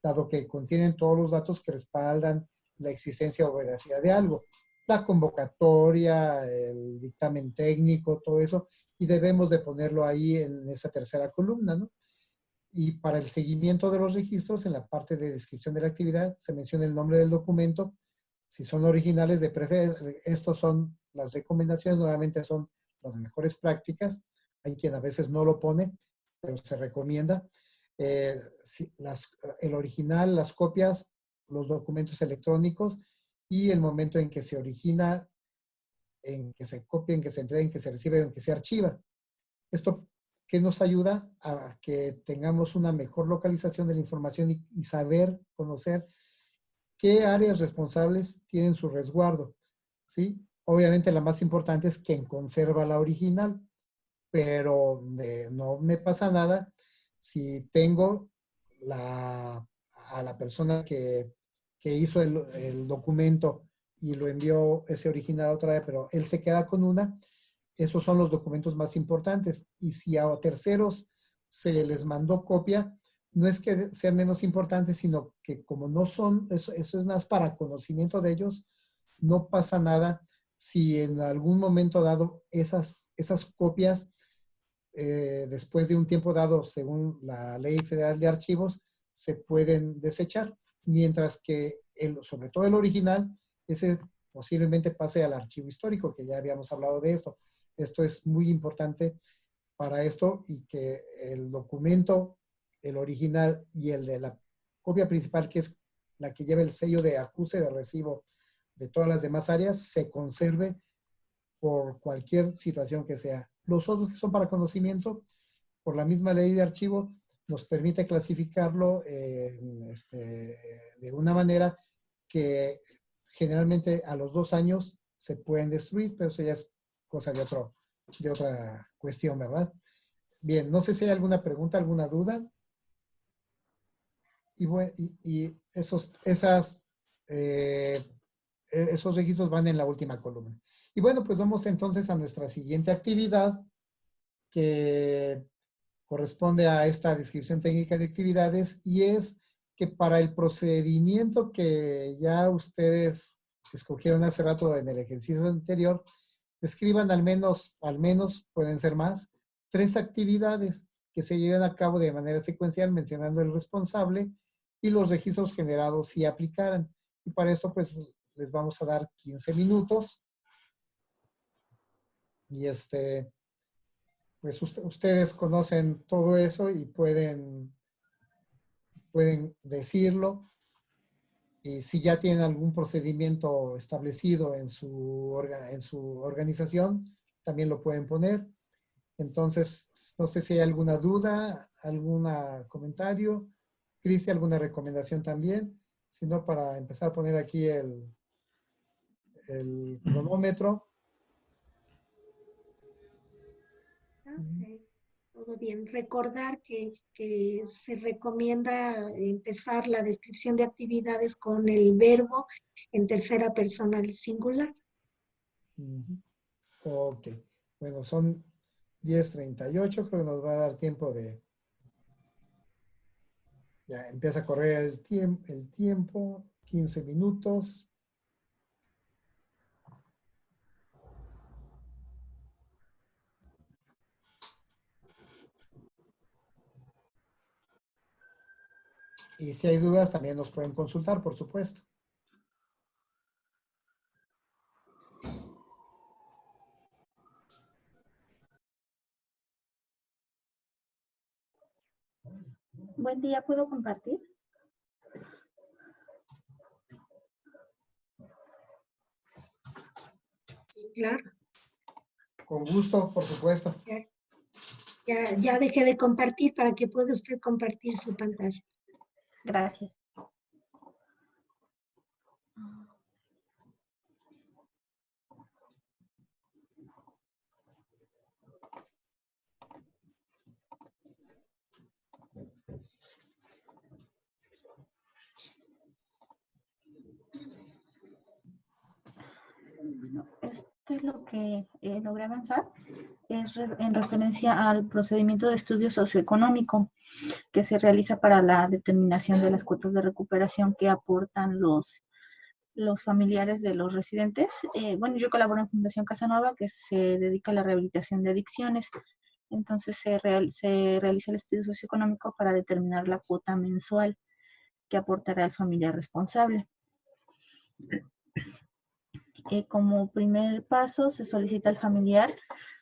D: dado que contienen todos los datos que respaldan la existencia o veracidad de algo. La convocatoria, el dictamen técnico, todo eso, y debemos de ponerlo ahí en esa tercera columna, ¿no? Y para el seguimiento de los registros, en la parte de descripción de la actividad, se menciona el nombre del documento, si son originales de preferencia. Estos son las recomendaciones, nuevamente son las mejores prácticas. Hay quien a veces no lo pone, pero se recomienda. El original, las copias, los documentos electrónicos y el momento en que se origina, en que se copia, en que se entrega, en que se recibe, en que se archiva. Esto que nos ayuda a que tengamos una mejor localización de la información y saber, conocer qué áreas responsables tienen su resguardo, ¿sí? Obviamente la más importante es quien conserva la original, pero no me pasa nada si tengo a la persona que hizo el documento y lo envió ese original a otra vez, pero él se queda con una. esos son los documentos más importantes. Y si a terceros se les mandó copia, no es que sean menos importantes, sino que como no son, eso es nada más para conocimiento de ellos, no pasa nada si en algún momento dado esas copias, después de un tiempo dado, según la Ley Federal de Archivos, se pueden desechar, mientras que sobre todo el original, ese posiblemente pase al archivo histórico, que ya habíamos hablado de esto. Esto es muy importante para esto, y que el documento, el original y el de la copia principal, que es la que lleva el sello de acuse de recibo de todas las demás áreas, se conserve por cualquier situación que sea. Los otros que son para conocimiento, por la misma ley de archivo, nos permite clasificarlo de una manera que generalmente a los 2 años se pueden destruir, pero eso ya es cosa de otra cuestión, ¿verdad? Bien, no sé si hay alguna pregunta, alguna duda. Y esos registros van en la última columna. Y bueno, pues vamos entonces a nuestra siguiente actividad, que corresponde a esta descripción técnica de actividades, y es que para el procedimiento que ya ustedes escogieron hace rato en el ejercicio anterior, escriban al menos, pueden ser más, 3 actividades que se lleven a cabo de manera secuencial, mencionando el responsable y los registros generados si aplicaran. Y para esto, pues, les vamos a dar 15 minutos. Y pues ustedes conocen todo eso y pueden decirlo. Y si ya tienen algún procedimiento establecido en su organización, también lo pueden poner. Entonces, no sé si hay alguna duda, algún comentario. Cristi, ¿alguna recomendación también? Si no, para empezar a poner aquí el cronómetro.
B: Okay. Todo bien. Recordar que se recomienda empezar la descripción de actividades con el verbo en tercera persona del singular.
D: Ok. Bueno, son 10:38. Creo que nos va a dar tiempo de... Ya empieza a correr el tiempo. 15 minutos. Y si hay dudas, también nos pueden consultar, por supuesto.
E: Buen día, ¿puedo compartir?
B: Sí, claro.
D: Con gusto, por supuesto.
B: Ya dejé de compartir para que pueda usted compartir su pantalla.
E: Gracias. Esto es lo que logré avanzar. Es en referencia al procedimiento de estudio socioeconómico que se realiza para la determinación de las cuotas de recuperación que aportan los familiares de los residentes. Bueno, yo colaboro en Fundación Casanova, que se dedica a la rehabilitación de adicciones. Entonces se realiza el estudio socioeconómico para determinar la cuota mensual que aportará el familiar responsable. Como primer paso, se solicita al familiar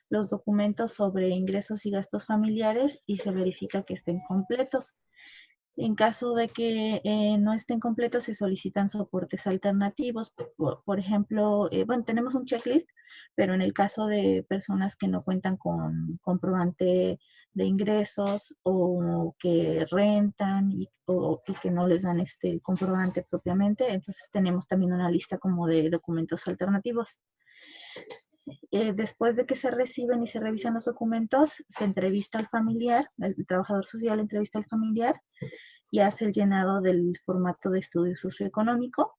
E: los documentos sobre ingresos y gastos familiares y se verifica que estén completos. En caso de que no estén completos, se solicitan soportes alternativos. Por ejemplo, bueno, tenemos un checklist, pero en el caso de personas que no cuentan con comprobante de ingresos o que rentan y que no les dan este comprobante propiamente, entonces tenemos también una lista como de documentos alternativos. Después de que se reciben y se revisan los documentos, se entrevista al familiar, el trabajador social entrevista al familiar y hace el llenado del formato de estudio socioeconómico.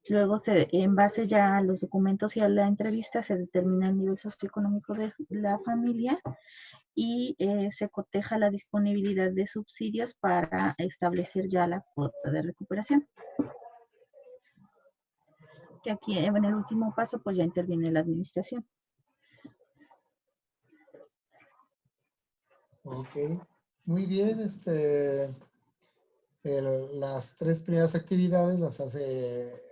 E: Luego, en base ya a los documentos y a la entrevista, se determina el nivel socioeconómico de la familia y se coteja la disponibilidad de subsidios para establecer ya la cuota de recuperación. Que aquí en el último paso pues ya interviene la administración.
D: Ok, muy bien. Las 3 primeras actividades las hace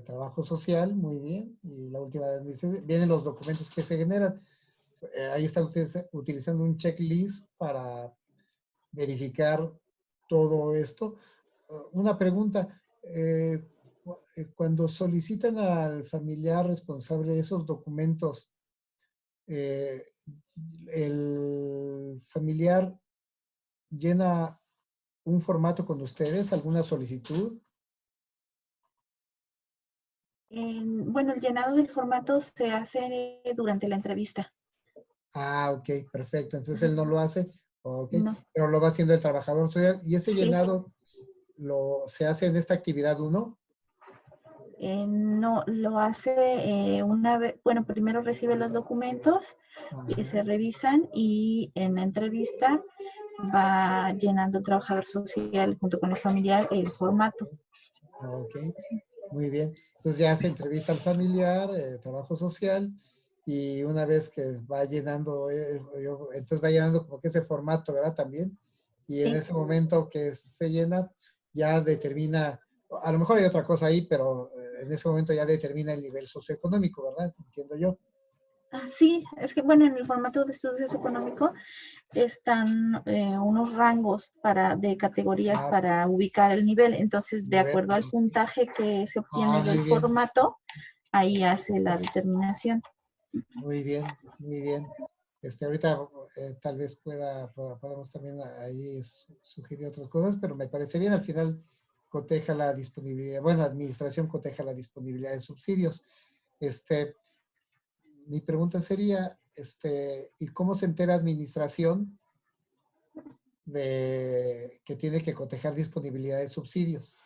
D: trabajo social, muy bien. Y la última de administración, vienen los documentos que se generan. Ahí está utilizando un checklist para verificar todo esto. Una pregunta, cuando solicitan al familiar responsable esos documentos, el familiar llena un formato con ustedes, alguna solicitud.
E: Bueno, el llenado del formato se hace durante la entrevista.
D: Ah, ok, perfecto. Entonces él no lo hace, ok,
E: No.
D: pero lo va haciendo el trabajador social. ¿Y ese
E: Sí.
D: llenado se hace en esta actividad 1?
E: No, lo hace una vez, bueno, primero recibe los documentos y se
D: Ajá,
E: revisan y en la entrevista va llenando el trabajador social junto con el familiar el formato.
D: ok, muy bien. Entonces ya se entrevista al familiar, trabajo social, y una vez que va llenando, entonces va llenando como que ese formato, ¿verdad? También. Y en
E: Sí.
D: ese momento que se llena, ya determina, a lo mejor hay otra cosa ahí, pero en ese momento ya determina el nivel socioeconómico, ¿verdad? Entiendo yo.
E: Sí, es que bueno, en el formato de estudio socioeconómico están unos rangos de categorías
D: Ah,
E: para ubicar el nivel. Entonces, de
D: nivel.
E: acuerdo al puntaje que se obtiene
D: Muy
E: del
D: bien,
E: formato, ahí hace la determinación.
D: muy bien, muy bien. Ahorita tal vez podamos también ahí sugerir otras cosas, pero me parece bien. Al final coteja la disponibilidad, bueno, la administración coteja la disponibilidad de subsidios. Mi pregunta sería, ¿y cómo se entera administración de que tiene que cotejar disponibilidad de subsidios?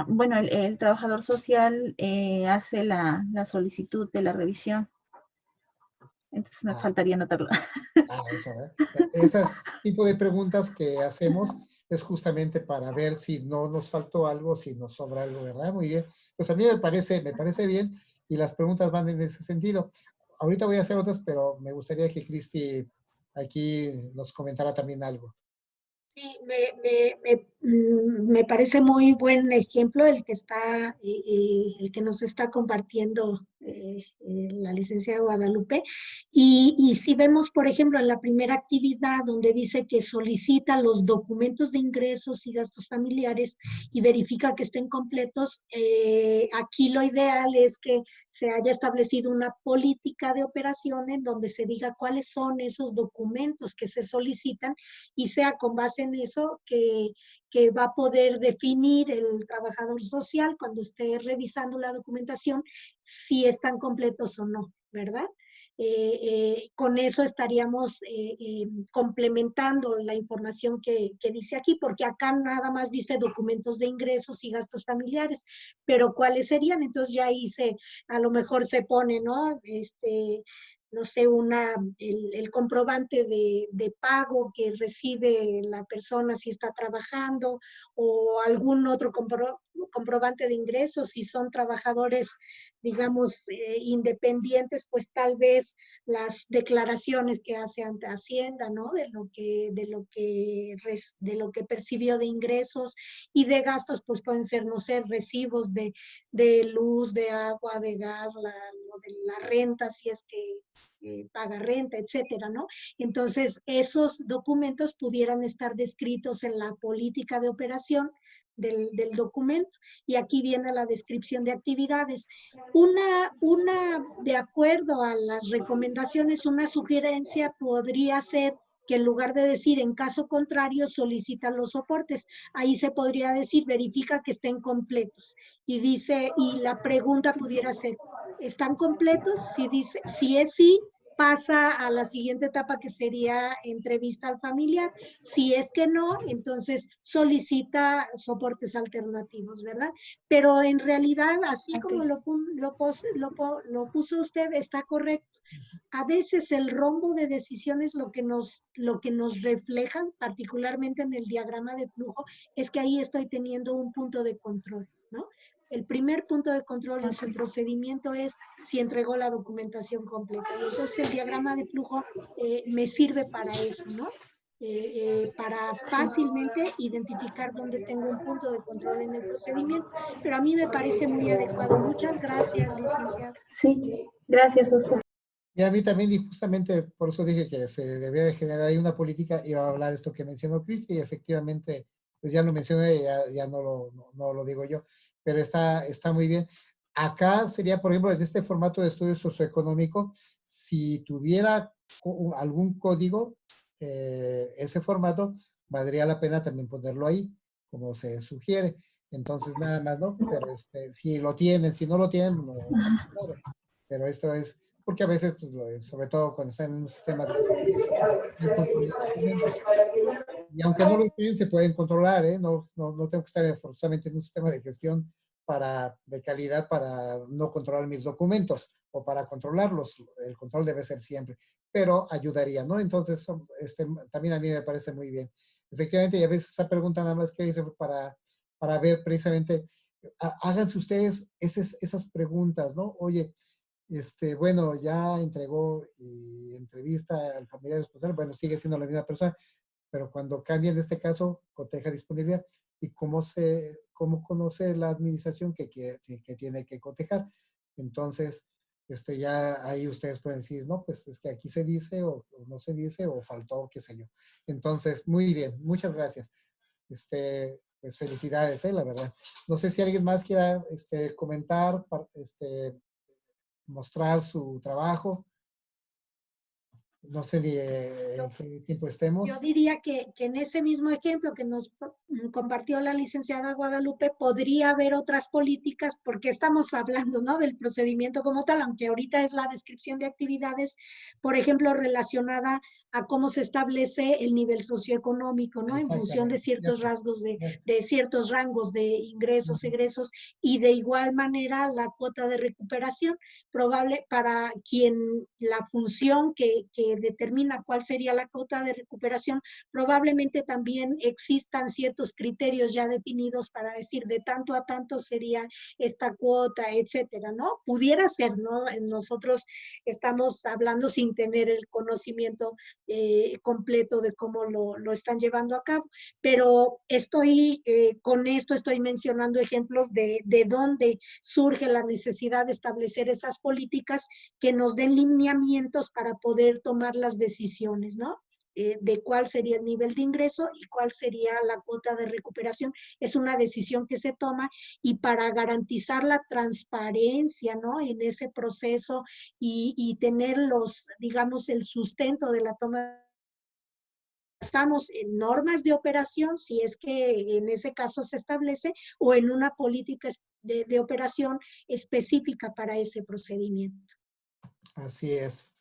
E: Bueno, el trabajador social hace la solicitud de la revisión. Entonces me
D: Ah,
E: faltaría anotarlo.
D: eso, ¿eh? Esas tipo de preguntas que hacemos es justamente para ver si no nos faltó algo, si nos sobra algo, ¿verdad? Muy bien. Pues a mí me parece bien, y las preguntas van en ese sentido. Ahorita voy a hacer otras, pero me gustaría que Cristi aquí nos comentara también algo.
B: Sí, me parece muy buen ejemplo el que el que nos está compartiendo la licenciada Guadalupe. Y si vemos, por ejemplo, en la primera actividad donde dice que solicita los documentos de ingresos y gastos familiares y verifica que estén completos, aquí lo ideal es que se haya establecido una política de operación en donde se diga cuáles son esos documentos que se solicitan y sea con base en eso que va a poder definir el trabajador social cuando esté revisando la documentación si están completos o no, ¿verdad? Con eso estaríamos complementando la información que dice aquí, porque acá nada más dice documentos de ingresos y gastos familiares, pero ¿cuáles serían? Entonces ya ahí a lo mejor se pone, ¿no? No sé, el comprobante de pago que recibe la persona si está trabajando o algún otro comprobante de ingresos si son trabajadores, digamos, independientes, pues tal vez las declaraciones que hace ante Hacienda, ¿no? De lo que percibió de ingresos y de gastos, pues pueden ser, no sé, recibos de luz, de agua, de gas, lo de la renta, si es que paga renta, etcétera, ¿no? Entonces, esos documentos pudieran estar descritos en la política de operación del documento. Y aquí viene la descripción de actividades. De acuerdo a las recomendaciones, una sugerencia podría ser que en lugar de decir en caso contrario solicita los soportes, ahí se podría decir verifica que estén completos. Y la pregunta pudiera ser, ¿están completos? Si es sí, pasa a la siguiente etapa que sería entrevista al familiar. Si es que no, entonces solicita soportes alternativos, ¿verdad? Pero en realidad, así como lo puso usted, está correcto. A veces el rombo de decisiones lo que nos refleja, particularmente en el diagrama de flujo, es que ahí estoy teniendo un punto de control, ¿no? El primer punto de control en su procedimiento es si entregó la documentación completa. Y entonces el diagrama de flujo me sirve para eso, ¿no? Para fácilmente identificar dónde tengo un punto de control en el procedimiento. Pero a mí me parece muy adecuado. Muchas gracias, licenciada.
E: Sí, gracias, Oscar.
D: Y a mí también, y justamente por eso dije que se debería de generar ahí una política, iba a hablar esto que mencionó Cristi, y efectivamente, pues ya lo mencioné, ya no lo digo yo, pero está muy bien. Acá sería, por ejemplo, en este formato de estudio socioeconómico, si tuviera algún código, ese formato, valdría la pena también ponerlo ahí, como se sugiere. Entonces, nada más, ¿no? Pero si lo tienen, si no lo tienen, no, claro. Pero esto es, porque a veces, pues, sobre todo cuando están en un sistema de control de documentos, y aunque no lo tienen, se pueden controlar, ¿eh? No tengo que estar forzosamente en un sistema de gestión de calidad para no controlar mis documentos o para controlarlos. El control debe ser siempre, pero ayudaría, ¿no? Entonces, también a mí me parece muy bien. Efectivamente, y a veces esa pregunta nada más que hice fue para ver precisamente, háganse ustedes esas preguntas, ¿no? Oye, bueno, ya entregó y entrevista al familiar responsable, bueno, sigue siendo la misma persona, pero cuando cambia en este caso, coteja disponibilidad y cómo conoce la administración que tiene que cotejar. Entonces, ya ahí ustedes pueden decir, no, pues es que aquí se dice o no se dice o faltó, qué sé yo. Entonces, muy bien, muchas gracias. Pues felicidades, la verdad. No sé si alguien más quiera comentar, mostrar su trabajo. No sé en qué tiempo estemos.
B: Yo diría que en ese mismo ejemplo que nos compartió la licenciada Guadalupe, podría haber otras políticas, porque estamos hablando, ¿no?, del procedimiento como tal, aunque ahorita es la descripción de actividades, por ejemplo, relacionada a cómo se establece el nivel socioeconómico, ¿no?, en función de ciertos rasgos, de ciertos rangos de ingresos, egresos, y de igual manera la cuota de recuperación, probable para quien la función que determina cuál sería la cuota de recuperación, probablemente también existan ciertos criterios ya definidos para decir de tanto a tanto sería esta cuota, etcétera, ¿no? Pudiera ser, ¿no? Nosotros estamos hablando sin tener el conocimiento completo de cómo lo están llevando a cabo, pero con esto estoy mencionando ejemplos de dónde surge la necesidad de establecer esas políticas que nos den lineamientos para poder tomar las decisiones, ¿no? De cuál sería el nivel de ingreso y cuál sería la cuota de recuperación. Es una decisión que se toma y para garantizar la transparencia, ¿no?, en ese proceso y tener digamos, el sustento de la toma basamos en normas de operación, si es que en ese caso se establece, o en una política de operación específica para ese procedimiento.
D: Así es.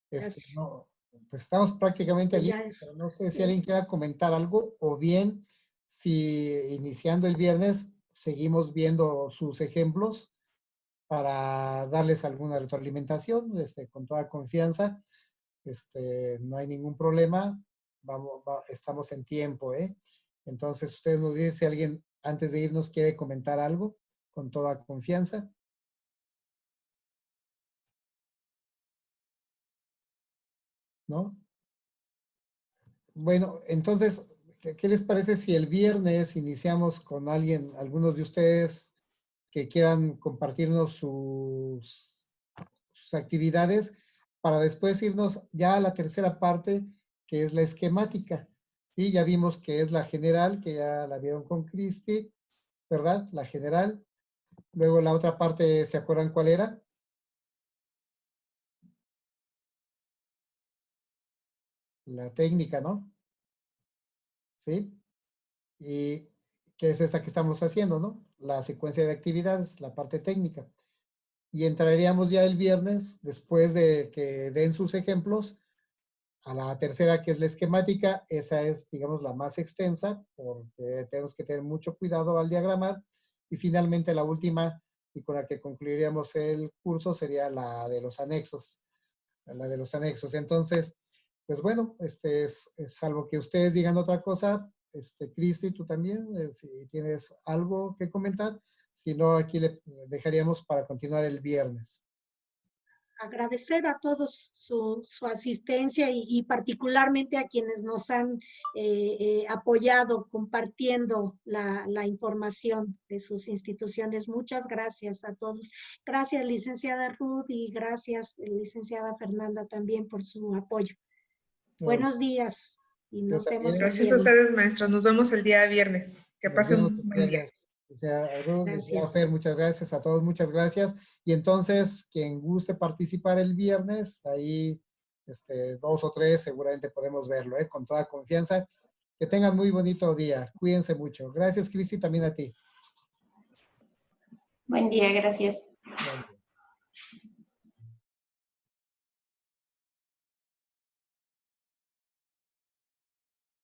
B: Gracias.
D: No, pues estamos prácticamente
B: Pues
D: allí,
B: ya
D: pero
B: es.
D: no sé si alguien quiera comentar algo o bien si iniciando el viernes seguimos viendo sus ejemplos para darles alguna retroalimentación, con toda confianza. No hay ningún problema. Estamos en tiempo, ¿eh? Entonces, ustedes nos dicen si alguien antes de irnos quiere comentar algo con toda confianza. ¿No? Bueno, entonces, ¿qué les parece si el viernes iniciamos con algunos de ustedes que quieran compartirnos sus actividades para después irnos ya a la tercera parte, que es la esquemática? Sí, ya vimos que es la general, que ya la vieron con Cristi, ¿verdad? La general. Luego la otra parte, ¿se acuerdan cuál era? La técnica, ¿no? ¿Sí? Y que es esa que estamos haciendo, ¿no? La secuencia de actividades, la parte técnica. y entraríamos ya el viernes, después de que den sus ejemplos, a la tercera, que es la esquemática. Esa es, digamos, la más extensa, porque tenemos que tener mucho cuidado al diagramar. Y finalmente la última, y con la que concluiríamos el curso, sería la de los anexos. La de los anexos. Entonces, pues bueno, salvo que ustedes digan otra cosa, Cristi, tú también, si tienes algo que comentar, si no, aquí le dejaríamos para continuar el viernes.
B: Agradecer a todos su asistencia y particularmente a quienes nos han apoyado compartiendo la información de sus instituciones. Muchas gracias a todos. Gracias, licenciada Ruth, y gracias, licenciada Fernanda, también por su apoyo. Buenos días y nos vemos el
A: Gracias a
B: viernes.
A: ustedes, maestros. Nos vemos el día viernes. Que
D: Nos
A: pasen
D: vemos
A: un
D: el
A: buen día.
D: viernes. O sea, Ruth,
B: Gracias.
D: Fer, muchas gracias a todos, muchas gracias. Y entonces, quien guste participar el viernes, ahí 2 o 3 seguramente podemos verlo, con toda confianza. Que tengan muy bonito día. Cuídense mucho. Gracias, Cristi, también a ti.
F: Buen día, gracias.